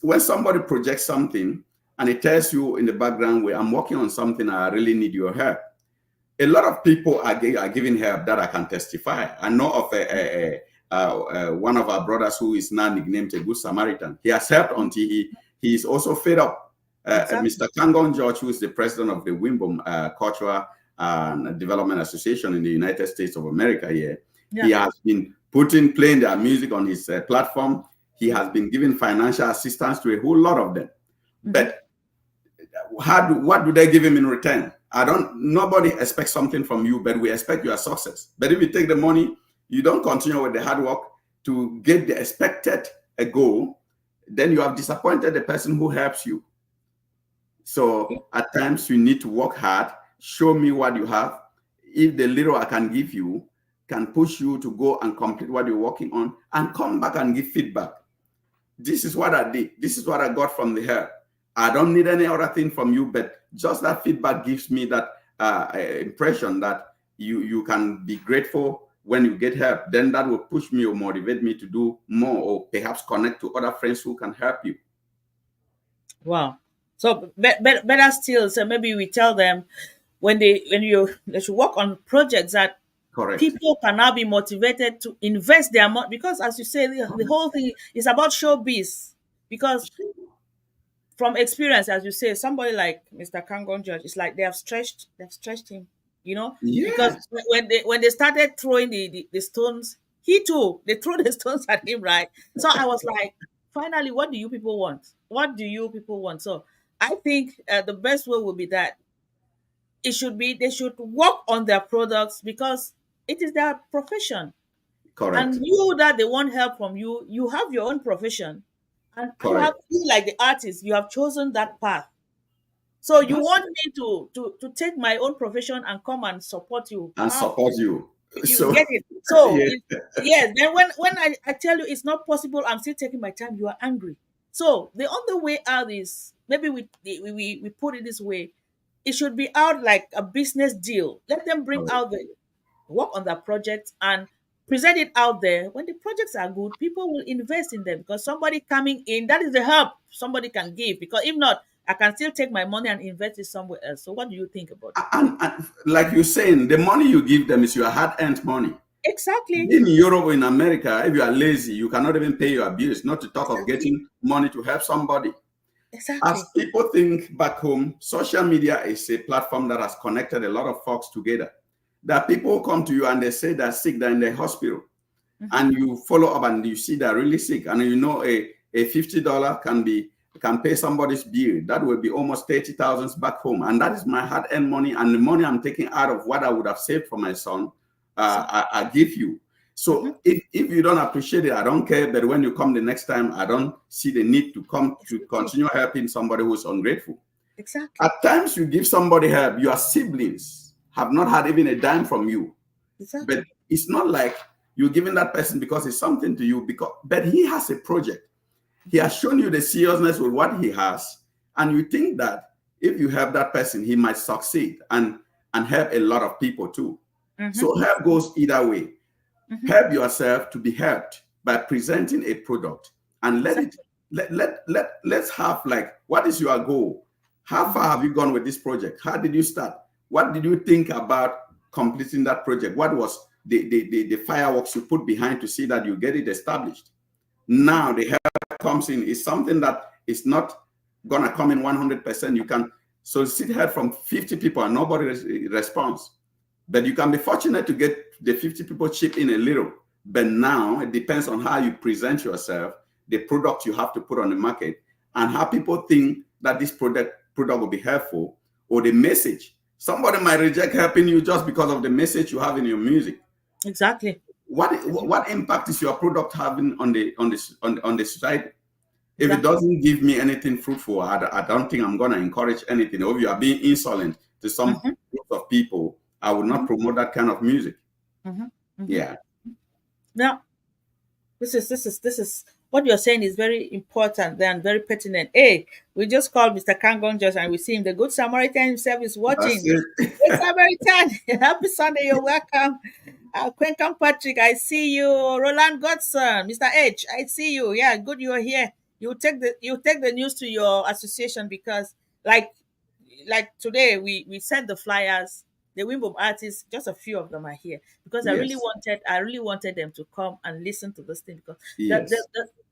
when somebody projects something and it tells you in the background, where I'm working on something, I really need your help. A lot of people are giving help that I can testify. I know of one of our brothers who is now nicknamed a Good Samaritan. He has helped until he is also fed up. Exactly. Mr. Kangon George, who is the president of the Mbum Cultural and Development Association in the United States of America here, he Yeah. has been playing their music on his platform. He has been giving financial assistance to a whole lot of them. Mm-hmm. But what do they give him in return? Nobody expects something from you, but we expect your success. But if you take the money, you don't continue with the hard work to get the expected goal, then you have disappointed the person who helps you. So at times you need to work hard, show me what you have. If the little I can give you can push you to go and complete what you're working on, and come back and give feedback. This is what I did. This is what I got from the help. I don't need any other thing from you, but just that feedback gives me that impression that you can be grateful when you get help. Then that will push me or motivate me to do more, or perhaps connect to other friends who can help you. Wow. So better still. So maybe we tell them they should work on projects that Correct. people can now be motivated to invest their money, because as you say, the whole thing is about showbiz. Because from experience, as you say, somebody like Mr. Kangon George, it's like they've stretched him, because Yes. when they started throwing the stones, he too, they threw the stones at him, right? So I was like, finally, what do you people want? What do you people want? So I think the best way will be that they should work on their products, because it is their profession. And Correct. you that they want help from you, you have your own profession, and Correct. you like the artist, you have chosen that path. So you That's want me to take my own profession and come and support you? and How? support you. You So get it? So yeah, yes, then when I tell you it's not possible, I'm still taking my time, you are angry. So the only way out is, maybe we put it this way: it should be out like a business deal. Let them bring correct. out the work on that project and present it out there. When the projects are good, people will invest in them, because somebody coming in, that is the help somebody can give. Because if not, I can still take my money and invest it somewhere else. So what do you think about it? And like you're saying, the money you give them is your hard-earned money. Exactly. In Europe or in America, if you are lazy, you cannot even pay your bills, not to talk of Exactly. getting money to help somebody. As Exactly. people think back home, social media is a platform that has connected a lot of folks together. That people come to you and they say they're sick, they're in the hospital, Hmm. and you follow up and you see they're really sick, and you know a $50 can pay somebody's bill. That will be almost 30,000 back home, and that is my hard-earned money, and the money I'm taking out of what I would have saved for my son. Exactly. I give you. Hmm. So if you don't appreciate it, I don't care. But when you come the next time, I don't see the need to come to Exactly. continue helping somebody who's ungrateful. Exactly. At times, you give somebody help. Your siblings have not had even a dime from you, but Exactly. it's not like you're giving that person because it's something to you. But he has a project. He Hmm. has shown you the seriousness with what he has, and you think that if you help that person, he might succeed and help a lot of people too. Hmm. So help goes either way. Hmm. Help yourself to be helped by presenting a product, and Exactly. let's have, like, what is your goal? How Hmm. far have you gone with this project? How did you start? What did you think about completing that project? What was the fireworks you put behind to see that you get it established? Now the help comes in is something that is not gonna come in 100%. You can solicit help from 50 people and nobody responds. But you can be fortunate to get the 50 people chip in a little. But now it depends on how you present yourself, the product you have to put on the market, and how people think that this product will be helpful, or the message. Somebody might reject helping you just because of the message you have in your music. Exactly. What impact is your product having on the society? If it Exactly. doesn't give me anything fruitful, I don't think I'm going to encourage anything. Or if you are being insolent to some Mm-hmm. group of people, I would not Mm-hmm. promote that kind of music. Mm-hmm. Mm-hmm. Yeah, Now, this is what you're saying is very important and very pertinent. Hey, we just called Mr. Kangon just and we see him. The Good Samaritan himself is that's watching. it. Good Samaritan, happy Sunday. You're welcome. Quentin Patrick, I see you. Roland Godson, Mr. H, I see you. Yeah, good you're here. You take the news to your association because like today we sent the flyers. The Mbum artists, just a few of them are here because Yes, I really wanted them to come and listen to this thing because yes,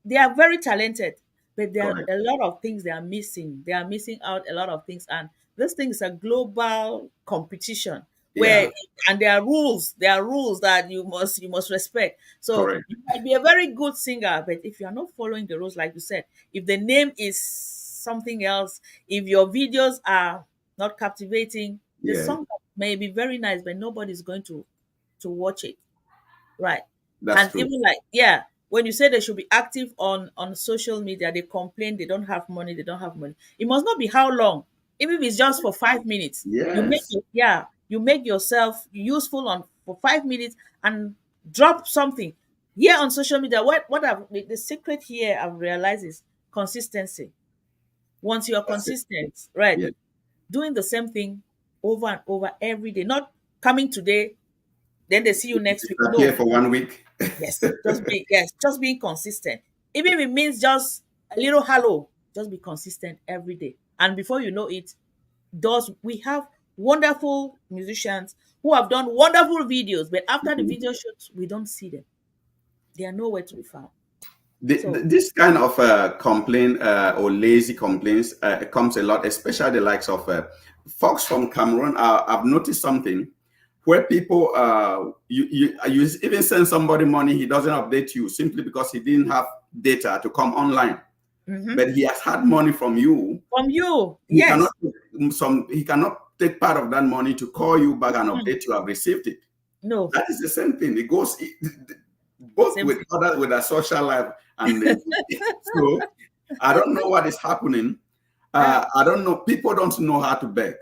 they are very talented, but there are correct. a lot of things they are missing. They are missing out a lot of things, and this thing is a global competition where Yeah, and there are rules that you must respect. So correct. you might be a very good singer, but if you are not following the rules, like you said, if the name is something else, if your videos are not captivating, the Yeah, song may be very nice, but nobody's going to watch it, right? that's And true. even like, yeah, when you say they should be active on social media, they complain they don't have money, they don't have money. It must not be how long, even if it's just for 5 minutes. Yes, You make yourself useful on for 5 minutes and drop something here on social media. The secret here I've realized is consistency. Once you're that's it. consistent, right, Yeah, doing the same thing over and over every day, not coming today, then they see you next week. disappear No, for 1 week. just being consistent. Even if it means just a little hello, just be consistent every day. And before you know it, does we have wonderful musicians who have done wonderful videos, but after the video shoots, we don't see them. They are nowhere to be found. So This kind of complaint or lazy complaints comes a lot, especially the likes of folks from Cameroon. I've noticed something where people, you even send somebody money, he doesn't update you simply because he didn't have data to come online. mhm, But he has had money from you. from you, He cannot yes. he cannot take part of that money to call you back and Mhm. update you have received it. No, That is the same thing. It goes both same with thing. other with a social life and so I don't know what is happening. Yeah. I don't know. People don't know how to beg.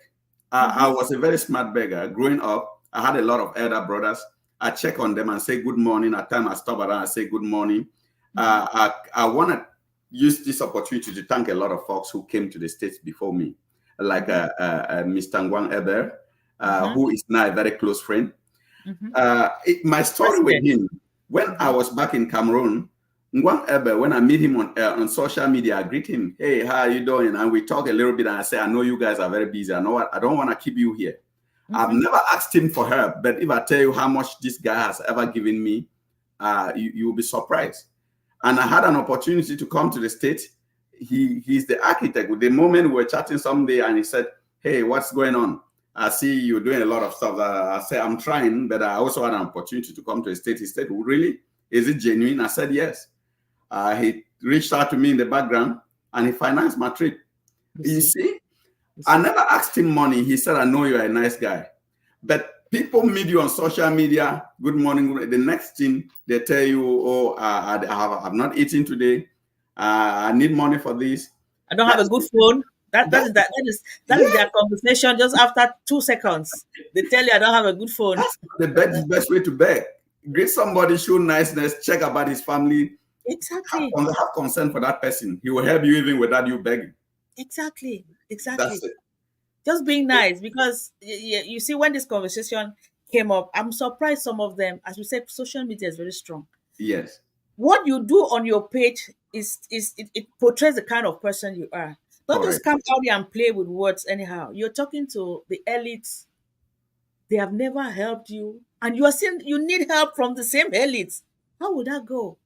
I Mhm, was a very smart beggar growing up. I had a lot of elder brothers. I check on them and say good morning. At times I stop around and say good morning. mhm, I want to use this opportunity to thank a lot of folks who came to the States before me, like mhm, Mr. Ngwang Eber, mhm, who is now a very close friend. mhm. My story with President. him, when I Mhm, was back in Cameroon, Ngwan Ebe, when I meet him on social media, I greet him, hey, how are you doing? And we talk a little bit and I say, I know you guys are very busy. I know what, I don't want to keep you here. I've mhm, never asked him for help, but if I tell you how much this guy has ever given me, you will be surprised. And I had an opportunity to come to the States. He's the architect. With the moment we were chatting someday and he said, hey, what's going on? I see you're doing a lot of stuff. I said, I'm trying, but I also had an opportunity to come to the States. He said, really? Is it genuine? I said, yes. He reached out to me in the background and he financed my trip. you You see, see, you I see. never asked him money. He said, I know you're a nice guy. But people meet you on social media. Good morning. The next thing they tell you, oh, I've not eaten today. I need money for this. I don't have That a good phone. That that that's is that that is that is yeah, their conversation just after 2 seconds. They tell you I don't have a good phone. that's the best way to beg. Greet somebody, show niceness, check about his family, Exactly. have concern for that person. He will help you even without you begging. Exactly. That's Exactly. it. Just being nice because you see when this conversation came up, I'm surprised some of them, as we said, social media is very strong. Yes, What you do on your page it portrays the kind of person you are. Don't just correct. come out here and play with words anyhow. You're talking to the elites. They have never helped you, and you are saying you need help from the same elites. How would that go?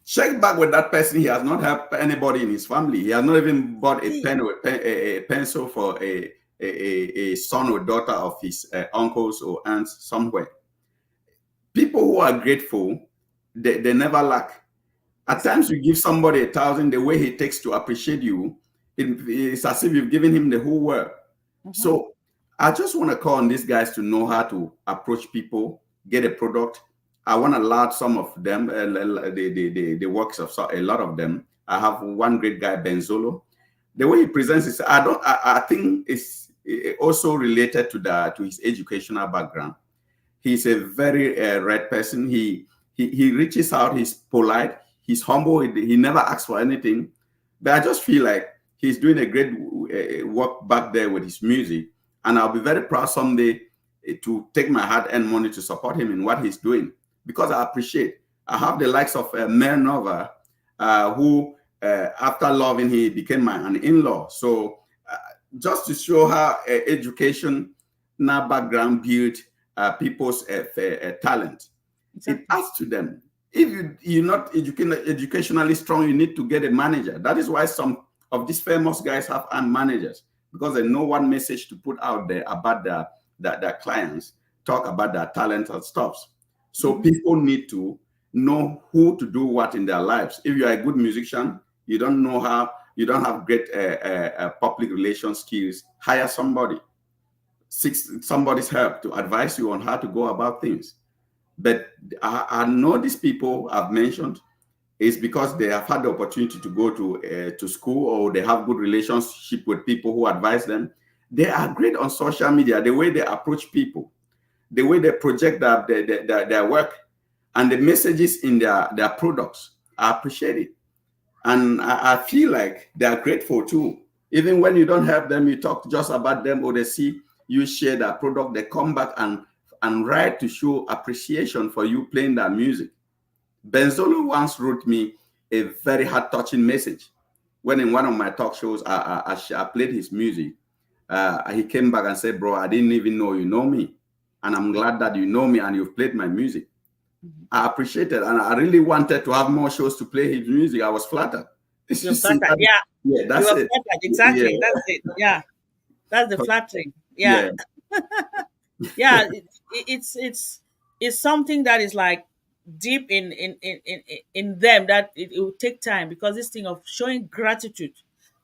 Check back with that person. He has not helped anybody in his family. He has not even bought a See, pen or a pencil for a son or daughter of his uncles or aunts somewhere. People who are grateful, they never lack. At times, exactly. you give somebody 1,000, the way he takes to appreciate you, it's as if you've given him the whole world. Mhm. So I just want to call on these guys to know how to approach people, get a product. I want to laud some of them, the works of a lot of them. I have one great guy, Benzolo. The way he presents is, I think it's also related to his educational background. He's a very red person. He reaches out. He's polite. He's humble. He never asks for anything. But I just feel like he's doing a great work back there with his music, and I'll be very proud someday to take my hard-earned money to support him in what he's doing because I appreciate. I have the likes of Mayor Nova, who after loving he became an in-law. So just to show how education, now background build people's talent. It Exactly. adds to them. If you're not educationally strong, you need to get a manager. That is why some of these famous guys have managers because they know what message to put out there about their clients, talk about their talent and stuff. So Mhm. people need to know who to do what in their lives. If you're a good musician, you don't know how, you don't have great public relations skills, hire somebody, seek somebody's help to advise you on how to go about things. But I know these people I've mentioned is because they have had the opportunity to go to school or they have good relationship with people who advise them. They are great on social media, the way they approach people, the way they project their work, and the messages in their products. I appreciate it. And I feel like they are grateful too. Even when you don't help them, you talk just about them or they see you share their product, they come back and write to show appreciation for you playing their music. Benzolo once wrote me a very heart-touching message. When in one of my talk shows, I played his music. He came back and said, "Bro, I didn't even know you know me. And I'm glad that you know me and you've played my music." Mhm. I appreciate it. And I really wanted to have more shows to play his music. I was flattered. You You're see flattered. that? Yeah, Yeah, you that's are it. flattered. Yeah. Exactly. That's it. Yeah, that's the flattering. Yeah, Yeah. yeah. It's something that is like deep in them that it will take time because this thing of showing gratitude.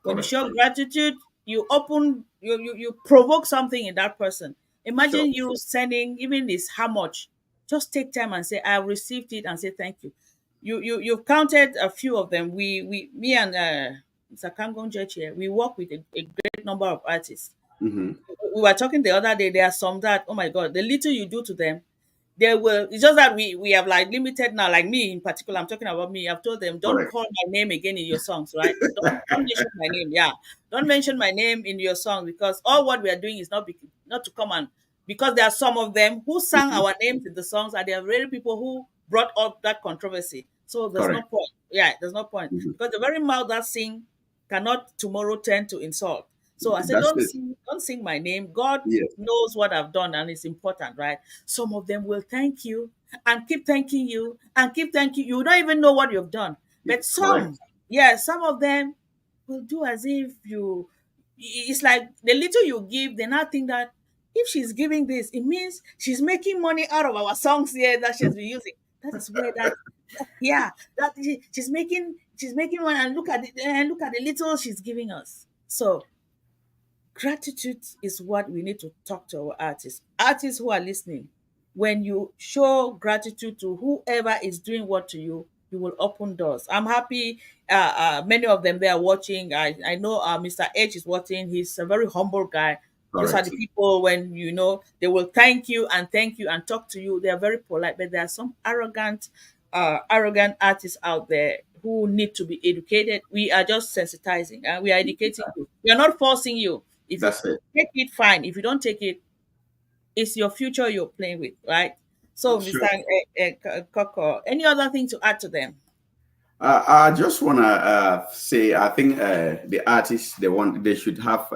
When you Correct. show gratitude, you open you provoke something in that person. Sure. Imagine you sending even this how much. Just take time and say I received it and say thank you. You've counted a few of them. We me and Mr. Kangon Church here, we work with a great number of artists. Hmm. We were talking the other day. There are some that, oh my god, the little you do to them, they will. It's just that we have like limited now. Like me in particular, I'm talking about me. I've told them don't Correct. call my name again in your songs, right? Don't mention my name. Yeah, don't mention my name in your song because all what we are doing is not to come and because there are some of them who sang Hmm. our names in the songs and there are very people who brought up that controversy. So there's no Correct. point. Yeah, there's no point Hmm. because the very mouth that sing cannot tomorrow turn to insult. So I said, That's it. don't sing my name. God Yes. knows what I've done, and it's important, right? Some of them will thank you and keep thanking you and keep thanking you. You don't even know what you've done. But some, Correct. yeah, some of them will do as if you. It's like the little you give, they now think that if she's giving this, it means she's making money out of our songs here that she's been using. That is where yeah, she's making money and look at the little she's giving us. So gratitude is what we need to talk to our artists who are listening. When you show gratitude to whoever is doing what to you, you will open doors. I'm happy many of them they are watching. I know Mr. H is watching. He's a very humble guy. Those are Correct. the people when you know they will thank you and talk to you. They are very polite, but there are some arrogant artists out there who need to be educated. We are just sensitizing and we are educating you. We are not forcing you. If you That's it. take it, fine. If you don't take it, it's your future you're playing with, right? So, Mr. Sure. Koko, any other thing to add to them? I just want to say, I think the artists they should have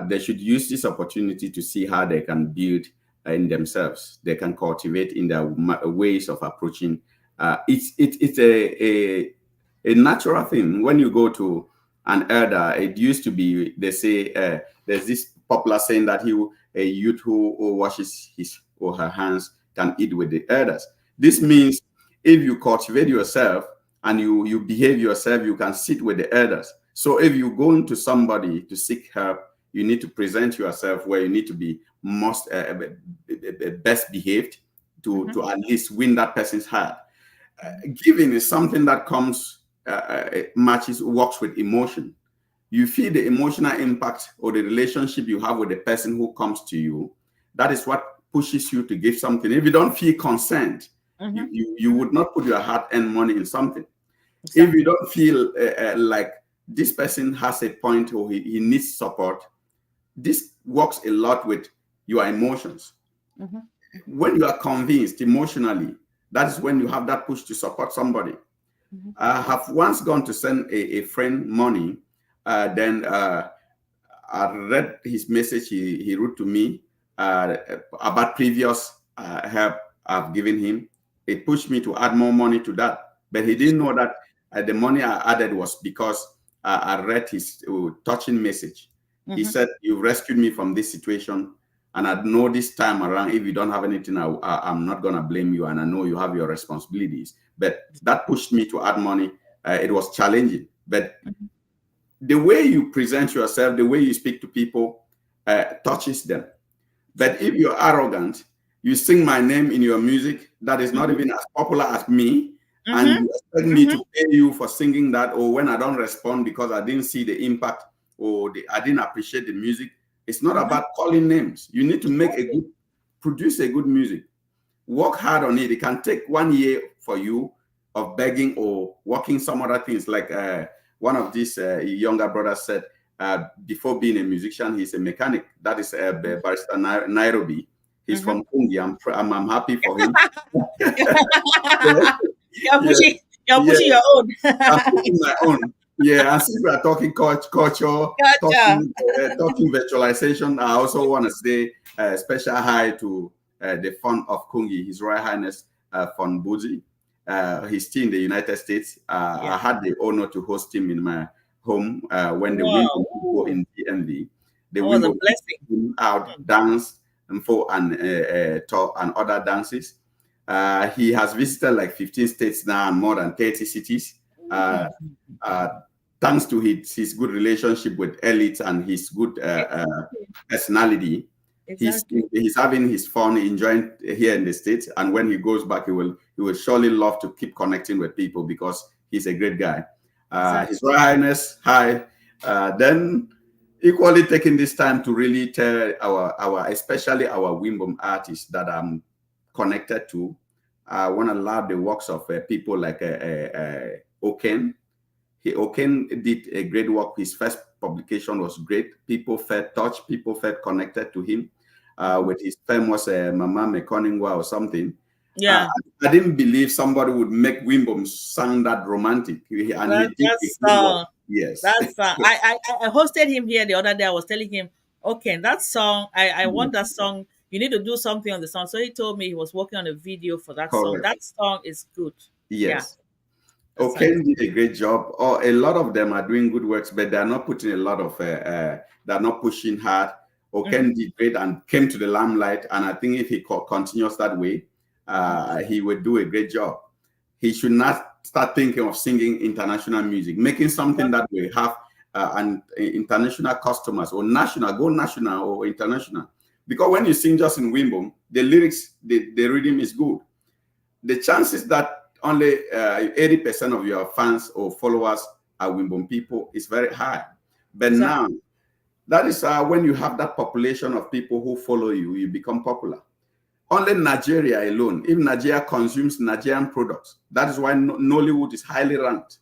they should use this opportunity to see how they can build in themselves. They can cultivate in their ways of approaching It's a natural thing. When you go to an elder, it used to be, they say, there's this popular saying that a youth who washes his or her hands can eat with the elders. This means if you cultivate yourself and you behave yourself, you can sit with the elders. So if you go into somebody to seek help, you need to present yourself where you need to be most best behaved to at least win that person's heart. Giving is something that comes, matches, works with emotion. You feel the emotional impact or the relationship you have with the person who comes to you. That is what pushes you to give something. If you don't feel consent, you would not put your hard-earned money in something. Exactly. If you don't feel like this person has a point or he needs support, this works a lot with your emotions. When you are convinced emotionally, that is when you have that push to support somebody. I have once gone to send a friend money. Then I read his message he wrote to me about previous help I've given him. It pushed me to add more money to that. But he didn't know that the money I added was because I read his touching message. He said, "You've rescued me from this situation. And I know this time around, if you don't have anything, I'm not going to blame you. And I know you have your responsibilities." But that pushed me to add money. It was challenging. But the way you present yourself, the way you speak to people, touches them. But if you're arrogant, you sing my name in your music that is not even as popular as me, and you expect me to pay you for singing that, or when I don't respond because I didn't see the impact or I didn't appreciate the music. It's not about calling names. You need to produce a good music. Work hard on it. It can take 1 year for you of begging or working some other things. Like one of these younger brothers said, before being a musician, he's a mechanic. That is Barrister Nairobi. He's from Kungi. I'm happy for him. You're pushing your own. I'm pushing my own. Yeah, and since we are talking culture, talking virtualization, I also want to say a special hi to the founder of Kungi, His Royal Highness Fon Buzi. He's still in the United States. I had the honor to host him in my home when the Wimbledon people in DMV. The Wimbledon came out, danced, and other dances. He has visited like 15 states now and more than 30 cities. Thanks to his good relationship with elites and his good personality, he's having his fun, enjoying here in the States. And when he goes back, he will surely love to keep connecting with people because he's a great guy. His Royal Highness, hi. Then equally taking this time to really tell especially our Mbum artists that I'm connected to. I want to love the works of people like Oken. Oken did a great work. His first publication was great. People felt touched. People felt connected to him with his famous Mama Mekoningwa or something. Yeah. I didn't believe somebody would make Mbum sound that romantic. And yes. That song. I hosted him here the other day. I was telling him, okay, that song, I want that song. You need to do something on the song. So he told me he was working on a video for that song. That song is good. Yes. Yeah. Oken did a great job. A lot of them are doing good works, but they're not putting a lot of, they're not pushing hard. Oken did great and came to the limelight. And I think if he continues that way, he would do a great job. He should not start thinking of singing international music, making something that will have an international customers or national, go national or international. Because when you sing just in Mbum, the lyrics, the rhythm is good. The chances that only 80% of your fans or followers are Mbum people is very high. But now, that is when you have that population of people who follow you, you become popular. Only Nigeria alone, if Nigeria consumes Nigerian products, that is why Nollywood is highly ranked,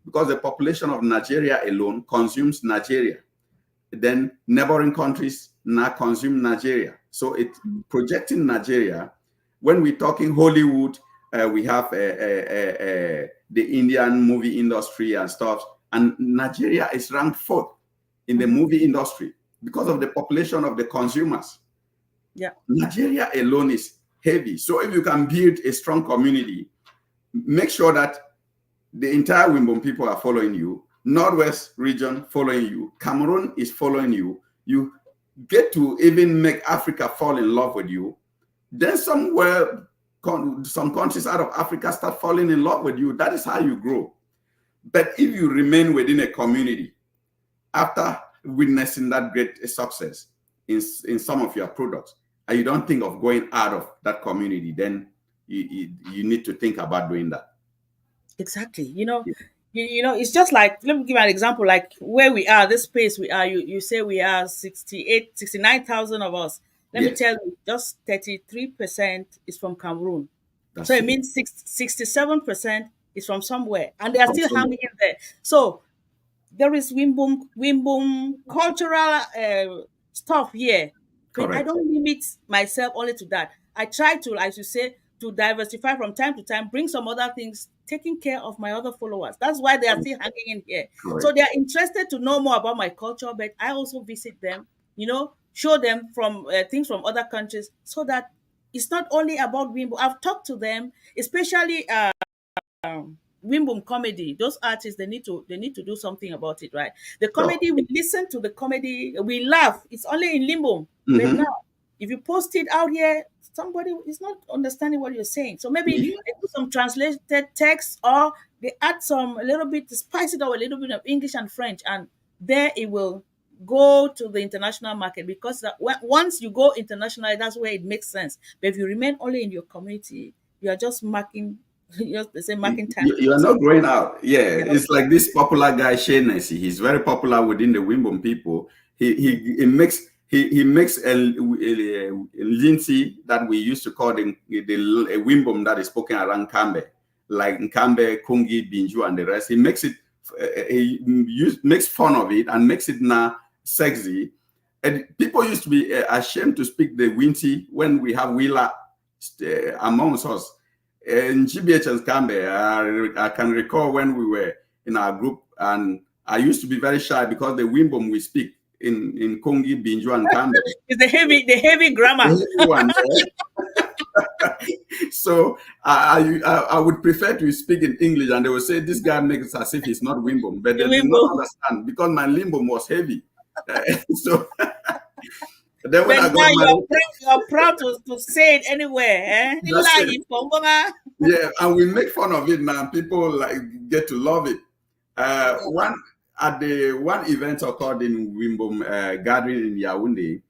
because the population of Nigeria alone consumes Nigeria. Then neighboring countries now consume Nigeria. So it's projecting Nigeria. When we're talking Hollywood, we have the Indian movie industry and stuff. And Nigeria is ranked 4th in the movie industry because of the population of the consumers. Yeah, Nigeria alone is heavy. So if you can build a strong community, make sure that the entire Wimbom people are following you. Northwest region following you. Cameroon is following you. You get to even make Africa fall in love with you. Then somewhere, some countries out of Africa start falling in love with you. That is how you grow. But if you remain within a community after witnessing that great success in some of your products, and you don't think of going out of that community, then you need to think about doing that. Exactly. It's just like, let me give you an example, like where we are, this space we are, you say we are 69,000 of us. Let me Yes, tell you, just 33% is from Cameroon. So that's it it. means 67% is from somewhere, and they are From still somewhere. hanging in there. So there is Wimbum cultural stuff here, but I Correct. don't limit myself only to that. I try to, as you say, to diversify from time to time, bring some other things, taking care of my other followers. That's why they are still hanging in here. So Correct. they are interested to know more about my culture, but I also visit them, show them from things from other countries, so that it's not only about Wimbo. I've talked to them, especially Wimbum comedy. Those artists, they need to do something about it, right? The Sure. comedy, we listen to the comedy, we laugh. It's only in Limbum. But Mm-hmm. now, if you post it out here, somebody is not understanding what you're saying. So maybe Yeah. they do some translated text, or they add some a little bit, spice it up a little bit of English and French, and there it will go to the international market, because once you go international, that's where it makes sense. But if you remain only in your community, you are just marking, they say, marking time to You are yourself. not going out. Yeah, You're not it's like this popular guy Shane Nessie. He's very popular within the Wimbom people. He makes a linty that we used to call the a Wimbom that is spoken around Kambe, like Nkambe, Kungi, Binju, and the rest. He makes it. Makes fun of it and makes it now sexy. And people used to be ashamed to speak the Winty when we have Wheeler amongst us. In GBH and Cambe, I can recall when we were in our group, and I used to be very shy because the Wimbom we speak in Kongi, Binju, and Cambe, It's the heavy grammar. everyone there. So I would prefer to speak in English, and they would say this guy makes as if he's not Wimbom, but The they did not Wimbo. understand because my Limbom was heavy. So then when But I now got married, you're proud to say it anywhere, eh? that's it. Nilayi, Pongonga. Yeah, and we make fun of it now. People like get to love it. One at the one event occurred in Wimbom gathering in Yaoundé,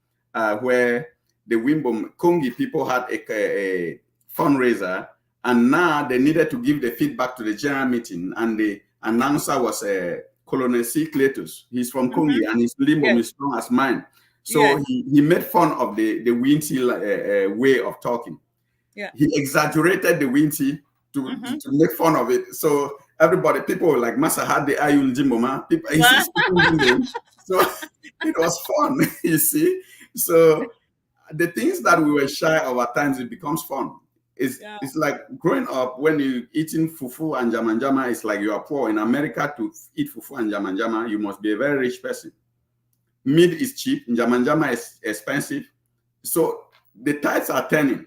where the Wimbom Kongi people had a fundraiser, and now they needed to give the feedback to the general meeting, and the announcer was Colonel C. Cletus. He's from Kongi, and his Limbom Yes, is strong as mine. So yes, he made fun of the Winty way of talking. yeah. He exaggerated the Winty Mm-hmm. to make fun of it. So everybody, people were like Masa had the Ayun Jimboma. People, he's speaking Jimbo. So it was fun, you see. So the things that we were shy of at times, it becomes fun. Yeah. It's like growing up when you eating fufu and jamanjama, it's like you are poor. In America, to eat fufu and jamanjama, you must be a very rich person. Meat is cheap, jamanjama is expensive. So the tides are turning.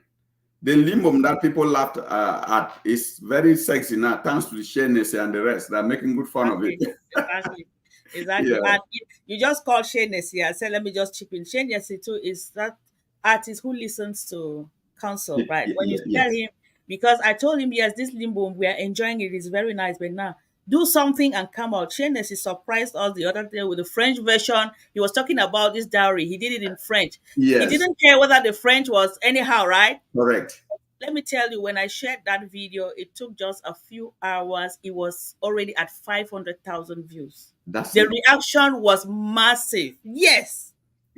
The limbum that people laughed at is very sexy now, thanks to the shareness and the rest. They're making good fun of it. Exactly. Exactly. Exactly. Yeah, And you just called Shane Nessie. I said, let me just chip in. Shane Nessie too is that artist who listens to counsel, right? When you tell yes, him, because I told him, yes, this limbo, we are enjoying it, it's very nice, but now do something and come out. Shane Nessie surprised us the other day with the French version. He was talking about this dowry. He did it in French. He yes, didn't care whether the French was anyhow, right? correct. Let me tell you, when I shared that video, it took just a few hours. It was already at 500,000 views. That's The it. reaction was massive. Yes,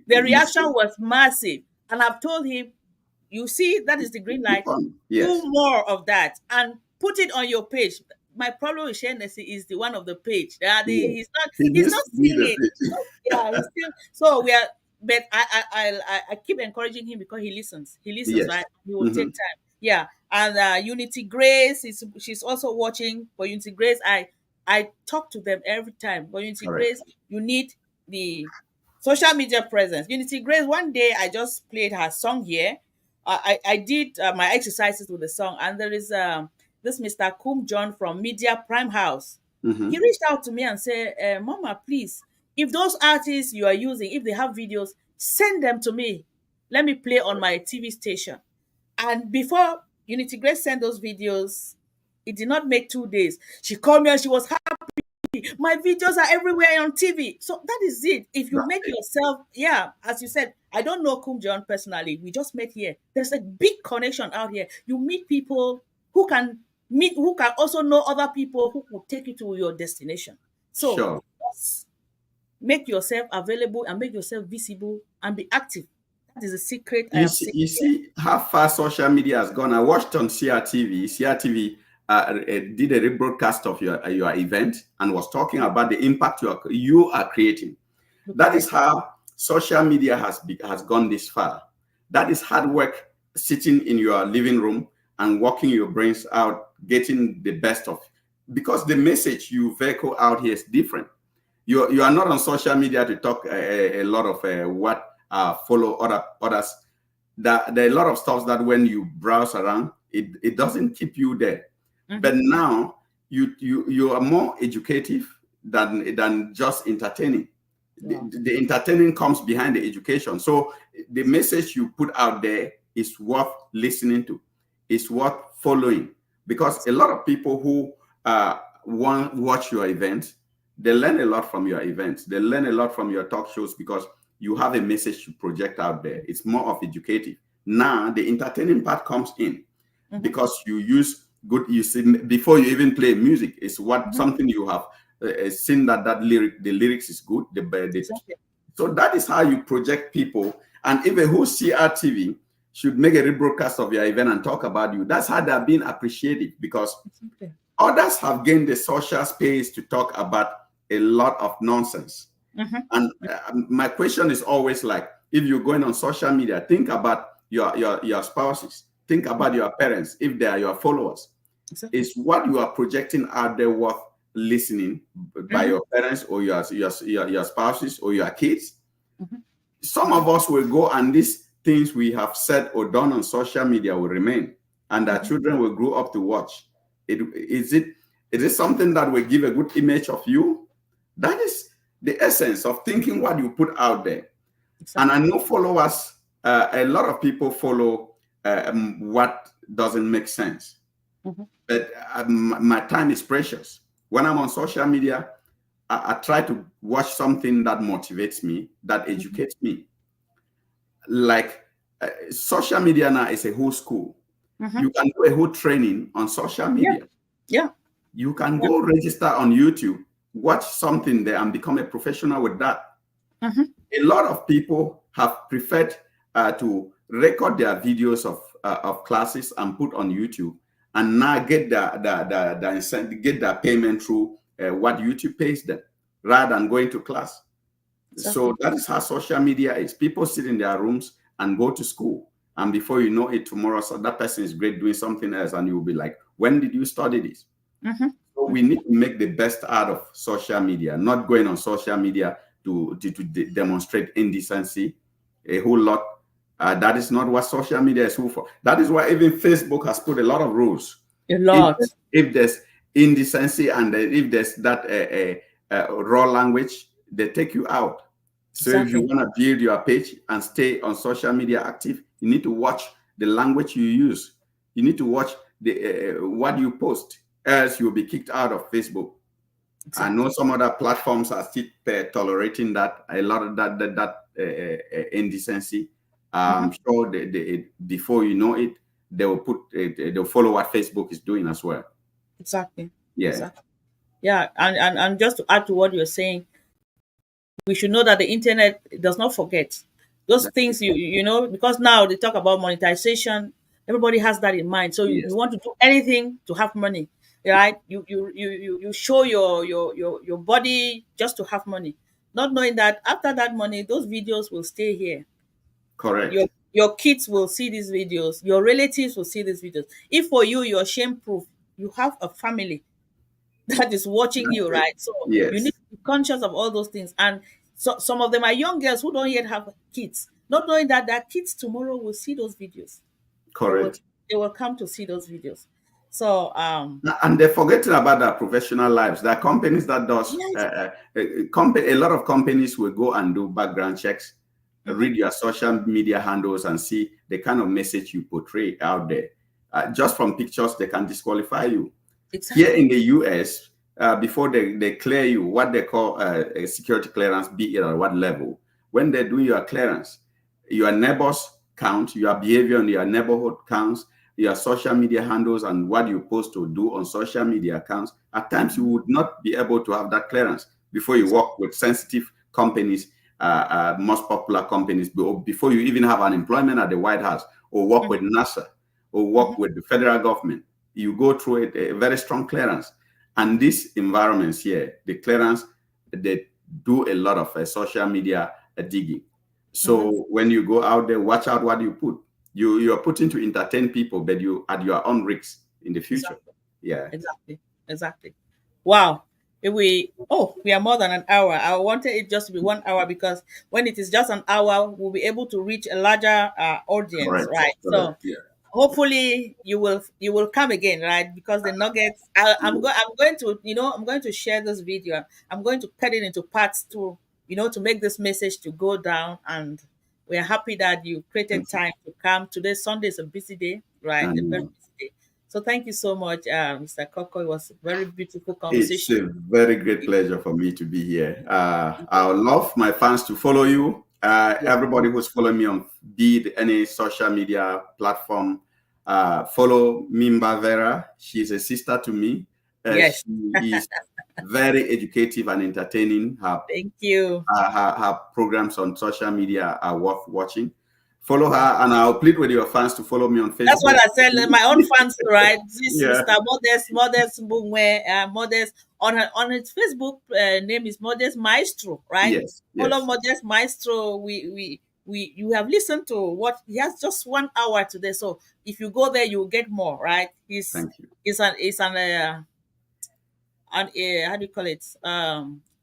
the You reaction see, was massive. And I've told him, you see, that is the green keep light. on. Do Yes, more of that and put it on your page. My problem with Shenesi is the one of the page. yes. He He's needs not to be seeing the it. pitch. Yeah, he's still, so we are, but I keep encouraging him because he listens. He listens, Yes. right? He will Hmm. take time. Yeah. And Unity Grace she's also watching. For Unity Grace, I talk to them every time. For Unity Correct. Grace, you need the social media presence. Unity Grace, one day I just played her song here. I did my exercises with the song, and this Mr. Kum John from Media Prime House. He Mm-hmm. reached out to me and said, Mama, please, if those artists you are using, if they have videos, send them to me. Let me play on my TV station. And before Unity Grace sent those videos, it did not make 2 days. She called me and she was happy. My videos are everywhere on TV. So that is it. If you make yourself, yeah, as you said, I don't know Kum John personally. We just met here. There's a big connection out here. You meet people who can also know other people who will take you to your destination. So Sure. just make yourself available and make yourself visible and be active. That is the secret I am seeing You here. see how far social media has gone. I watched on CRTV. CRTV did a rebroadcast of your event and was talking about the impact you are creating. Look That at is it. how social media has gone this far. That is hard work, sitting in your living room and working your brains out, getting the best of, because the message you vehicle out here is different. You are not on social media to talk a lot of what follow others. There are a lot of stuff that when you browse around, it doesn't keep you there. But Mhm. now you are more educative than just entertaining. Wow. The entertaining comes behind the education. So the message you put out there is worth listening to, is worth following, because a lot of people who want watch your events, they learn a lot from your events. They learn a lot from your talk shows because you have a message to project out there. It's more of educative. Now the entertaining part comes in Mhm. because you use good. You see, before you even play music, it's what Mhm. something you have seen that the lyrics is good. Exactly. So that is how you project people. And if a whole CRTV should make a rebroadcast of your event and talk about you, that's how they're being appreciated, because Exactly. others have gained the social space to talk about a lot of nonsense. Mhm. And my question is always like, if you're going on social media, think about your spouses, think about your parents, if they are your followers. Exactly. Is what you are projecting out there worth listening by Mhm. your parents or your spouses or your kids? Mhm. Some of us will go, and these things we have said or done on social media will remain, and our Mhm. children will grow up to watch. Is it something that will give a good image of you? That is the essence of thinking what you put out there. And I Exactly. know followers, a lot of people follow what doesn't make sense. Mhm. But my time is precious. When I'm on social media, I try to watch something that motivates me, that Mhm. educates me. Like social media now is a whole school. Mhm. You can do a whole training on social Yeah. media. Yeah. You can Yeah. go register on YouTube, watch something there, and become a professional with that. Mhm. A lot of people have preferred to record their videos of classes and put on YouTube, and now get get their payment through what YouTube pays them, rather than going to class. So Exactly. that is how social media is. People sit in their rooms and go to school, and before you know it, tomorrow, so that person is great doing something else, and you'll be like, "When did you study this?" Mhm. So we Mhm. need to make the best out of social media, not going on social media to demonstrate indecency a whole lot. That is not what social media is for. That is why even Facebook has put a lot of rules. A If, lot. if there's indecency and if there's that raw language, they take you out. So if you Exactly. want to build your page and stay on social media active, you need to watch the language you use. You need to watch the what you post, else you'll be kicked out of Facebook. I know Exactly. some other platforms are still tolerating that, a lot of indecency. I'm Mhm. sure before you know it, they will they'll follow what Facebook is doing as well. Exactly. Yeah, Exactly. Yeah. And just to add to what you're saying, we should know that the internet does not forget those that's it. things you know, because now they talk about monetization. Everybody has that in mind, so you Yes, want to do anything to have money, right? You show your body just to have money, not knowing that after that money those videos will stay here. your correct. your kids will see these videos, your relatives will see these videos. If for you you're shame proof, you have a family that is watching That's you, it. right? So you need Yes, to be conscious of all those things. And so some of them are young girls who don't yet have kids, not knowing that their kids tomorrow will see those videos. They will correct. they will come to see those videos. So And they're forgetting about their professional lives. There are companies that does yes. a lot of companies will go and do background checks, Mhm. read your social media handles, and see the kind of message you portray out there. Just from pictures, they can disqualify you. Here in Exactly. the US, before they clear you, what they call a security clearance, be it at what level, when they do your clearance, your neighbors count, your behavior in your neighborhood counts, your social media handles and what you post to do on social media accounts. At times, you would not be able to have that clearance before you Exactly. work with sensitive companies, most popular companies, before you even have an employment at the White House or work with Mhm. NASA or Mhm. work with the federal government. You go through a very strong clearance. And these environments here, the clearance, they do a lot of social media digging. Mhm. So when you go out there, watch out what you put. You are putting to entertain people, but you at your own risk in the future. Exactly. Yeah. Exactly. Exactly. Wow. If we are more than an hour. I wanted it just to be 1 hour because when it is just an hour, we'll be able to reach a larger audience, Correct. right? Correct. So Yeah. hopefully you will come again, right? Because the nuggets, I'm going to I'm going to share this video. I'm going to cut it into parts to to make this message to go down. And we are happy that you created Thank you. time to come today. Sunday is a busy day, right? A very And busy day. So thank you so much, Mr. Coco. It was a very beautiful it's conversation. a very great pleasure for me to be here. I would love my fans to follow you. Yeah. Everybody who's following me on be it any social media platform, follow Mimba Vera. She's a sister to me. Yes. She is very educative and entertaining. Thank you. Her programs on social media are worth watching. Follow her, and I'll plead with your fans to follow me on That's what Facebook. I said. Like, my own fans, right? This Yeah. Mr. Modest Mbumwe, Modest on his Facebook name is Modest Maestro, right? Yes. Follow Yes. Modest Maestro. We you have listened to what he has just 1 hour today. So if you go there, you will get more, right? Thank you. He's an how do you call it,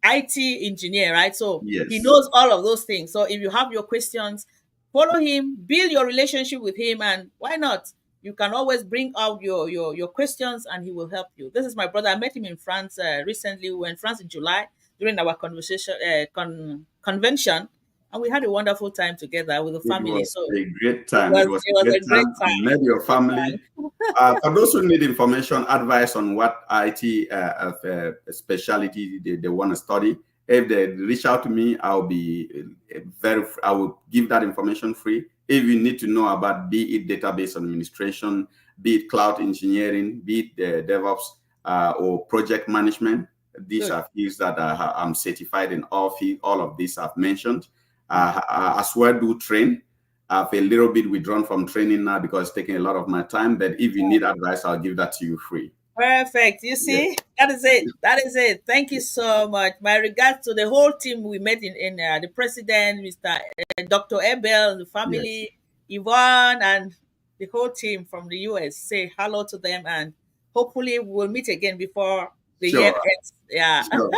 IT engineer, right? So he Yes. knows all of those things. So if you have your questions, follow him, build your relationship with him, and why not, you can always bring out your questions and he will help you. This is my brother. I met him in France recently. We were in France in July during our conversation convention, and we had a wonderful time together with the It family. was So a great it time. was It was it a was great a great time. I time. met your Great family. time. For those who need information, advice on what IT specialty they want to study, if they reach out to me, I will give that information free. If you need to know about be it database administration, be it cloud engineering, be it DevOps or project management, these Good. are fields that I'm certified in all of these I've mentioned. As well do train. I've a little bit withdrawn from training now because it's taking a lot of my time. But if you need advice, I'll give that to you free. Perfect. You Yeah. see, that is it. That is it. Thank you so much. My regards to the whole team we met in the president, Mr. Dr. Abel, the Yes. family, Yvonne, and the whole team from the US. Say hello to them, and hopefully we'll meet again before the year Sure. ends. Yeah. Sure.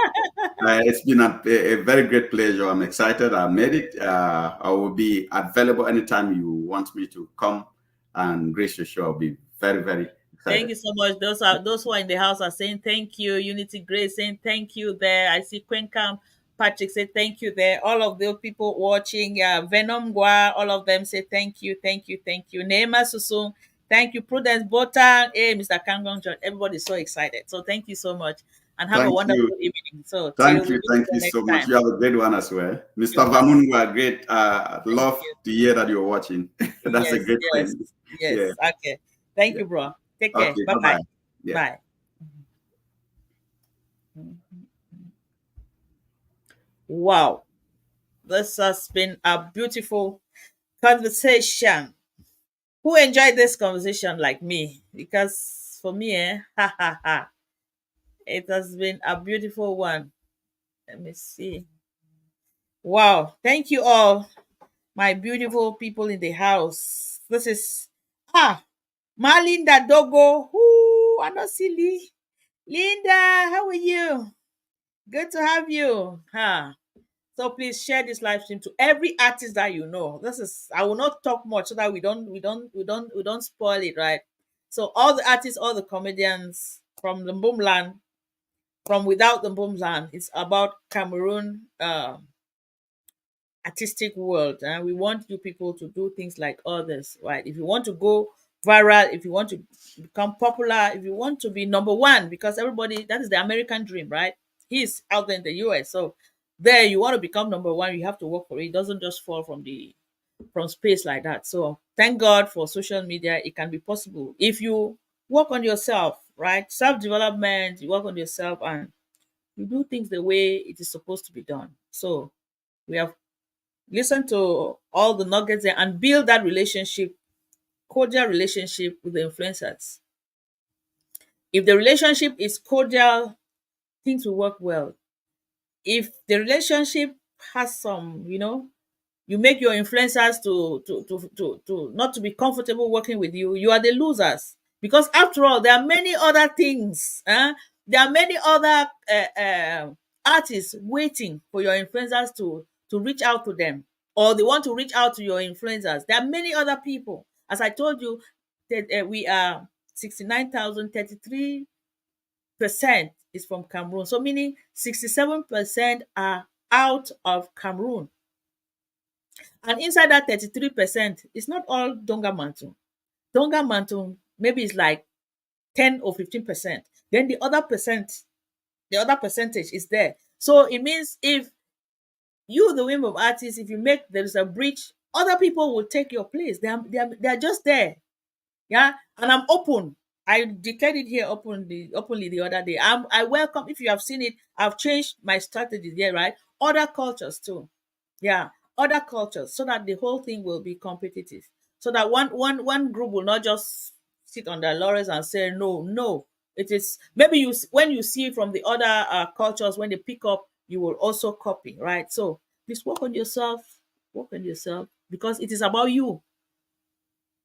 It's been a very great pleasure. I'm excited. I made it. I will be available anytime you want me to come and grace your show. I'll be very, very Thank excited. you so much. Those who are in the house are saying thank you. Unity Grace saying thank you there. I see Quencam Patrick say thank you there. All of the people watching, Venom Gua, all of them say thank you, thank you, thank you. Neema Susung, thank you. Prudence Botang, hey, Mr. Kangong John. Everybody's so excited. So thank you so much and have a Thank you. wonderful evening. So till Thank we you. meet Thank you again so next much. time. You have a great one as well. Mr. You're welcome. Vamunga, great. Thank Love you. to hear that you're watching. That's a Yes, great yes, friend. Yeah. yes. Okay. Thank Yeah. you, bro. Take care. Okay. Bye Bye bye. bye. Yeah. Bye. Wow. This has been a beautiful conversation. Who enjoyed this conversation like me? Because for me, ha ha ha, it has been a beautiful one. Let me see. Wow. Thank you all, my beautiful people in the house. This is Malinda Dogo. Whoo, I don't see Lee. Linda, how are you? Good to have you. So please share this live stream to every artist that you know. This is I will not talk much so that we don't spoil it, right? So all the artists, all the comedians from the Boomland, from without the Boomland, it's about Cameroon artistic world, and we want you people to do things like others, right? If you want to go viral, if you want to become popular, if you want to be number one, because everybody, that is the American dream, right? He's out there in the US, so there you want to become number one, you have to work for it. It doesn't just fall from space like that. So thank God for social media. It can be possible if you work on yourself, right? Self-development, you work on yourself and you do things the way it is supposed to be done. So we have listened to all the nuggets there and build that relationship, cordial relationship with the influencers. If the relationship is cordial, things will work well. If the relationship has some, you make your influencers to not to be comfortable working with you, you are the losers. Because after all, there are many other things. There are many other artists waiting for your influencers to reach out to them, or they want to reach out to your influencers. There are many other people. As I told you, that we are 69,033% is from Cameroon. So meaning 67% are out of Cameroon. And inside that 33%, it's not all Donga Mantu. Donga Mantu maybe it's like 10 or 15%. Then the other percentage is there. So it means if you, the women of artists, if you make there is a breach, other people will take your place. They are just there. Yeah. And I'm open. I declared it here openly the other day. I welcome, if you have seen it, I've changed my strategy there, right? Other cultures too. Yeah, other cultures, so that the whole thing will be competitive. So that one group will not just sit on their laurels and say no, no. It is maybe when you see from the other cultures, when they pick up, you will also copy, right? So please work on yourself, because it is about you.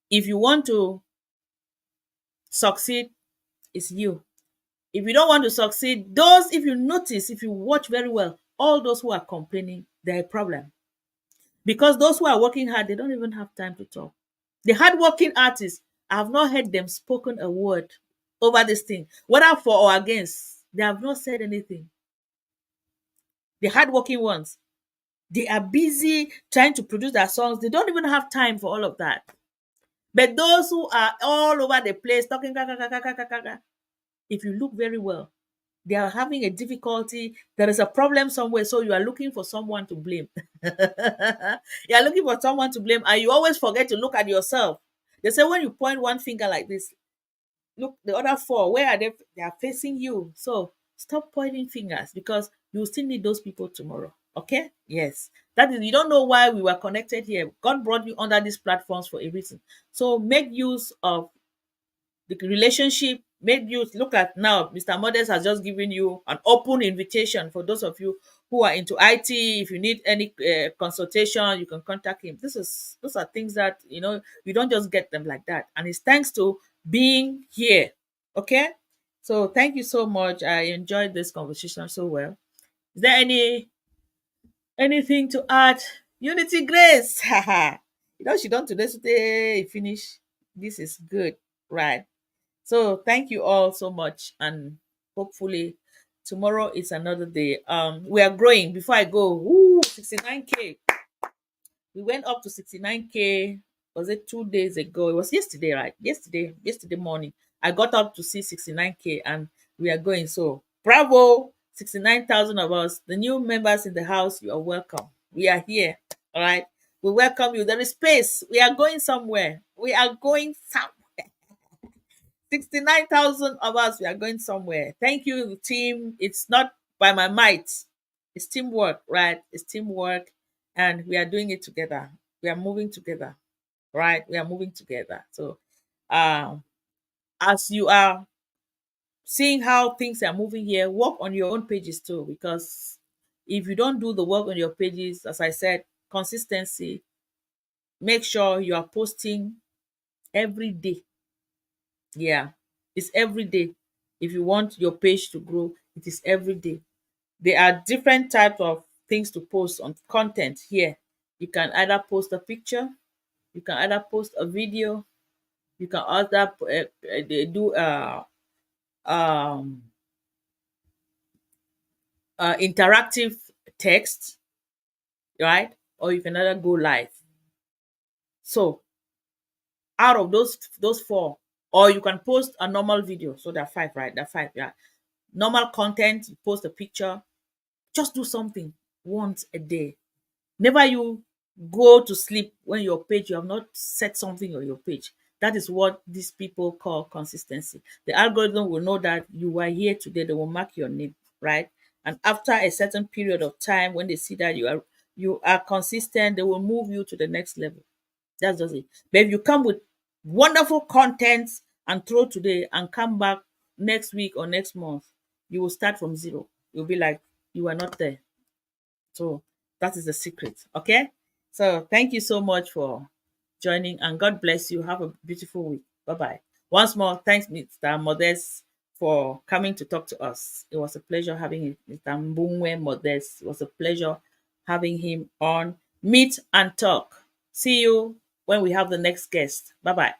If you want to succeed, it's you. If you don't want to succeed, those, if you notice, if you watch very well, all those who are complaining, they're a problem. Because those who are working hard, they don't even have time to talk. The hardworking artists, I have not heard them spoken a word over this thing, whether for or against. They have not said anything. The hardworking ones, they are busy trying to produce their songs. They don't even have time for all of that. But those who are all over the place talking, if you look very well, they are having a difficulty. There is a problem somewhere, so you are looking for someone to blame. You are looking for someone to blame, and you always forget to look at yourself. They say when you point one finger like this, look the other four. Where are they? They are facing you. So stop pointing fingers, because you still need those people tomorrow. Okay? Yes. That is, you don't know why we were connected here. God brought you under these platforms for a reason. So make use of the relationship. Made you look at now. Mr. Modest has just given you an open invitation for those of you who are into IT. If you need any consultation, you can contact him. Those are things that you don't just get them like that, and it's thanks to being here. Okay, so thank you so much. I enjoyed this conversation so well. Is there anything to add? Unity Grace, she done today. Finish. This is good, right? So thank you all so much, and hopefully tomorrow is another day. We are growing. Before I go, 69K. We went up to 69K. Was it 2 days ago? It was yesterday, right? Yesterday morning. I got up to see 69K, and we are going. So bravo, 69,000 of us. The new members in the house, you are welcome. We are here. All right. We welcome you. There is space. We are going somewhere. 69,000 of us, we are going somewhere. Thank you, team. It's not by my might, it's teamwork, right? It's teamwork, and we are doing it together. We are moving together, right? We are moving together. So, as you are seeing how things are moving here, work on your own pages too, because if you don't do the work on your pages, as I said, consistency, make sure you are posting every day. Yeah, it's every day. If you want your page to grow, it is every day. There are different types of things to post on content here. You can either post a picture, you can either post a video, You can also they do um, interactive text, right? Or you can either go live. So out of those four, or you can post a normal video. So there are five, right? There are five, yeah. Normal content, you post a picture, just do something once a day. Never you go to sleep when your page, you have not set something on your page. That is what these people call consistency. The algorithm will know that you are here today, they will mark your name, right? And after a certain period of time, when they see that you are consistent, they will move you to the next level. That's just it. But if you come with wonderful content and throw today and come back next week or next month, you will start from zero. You'll be like you are not there. So that is the secret. Okay. So thank you so much for joining, and God bless you. Have a beautiful week. Bye bye. Once more, thanks, Mr. Modest, for coming to talk to us. It was a pleasure having him, Mr. Mbumwe Modest. It was a pleasure having him on Meet and Talk. See you when we have the next guest. Bye bye.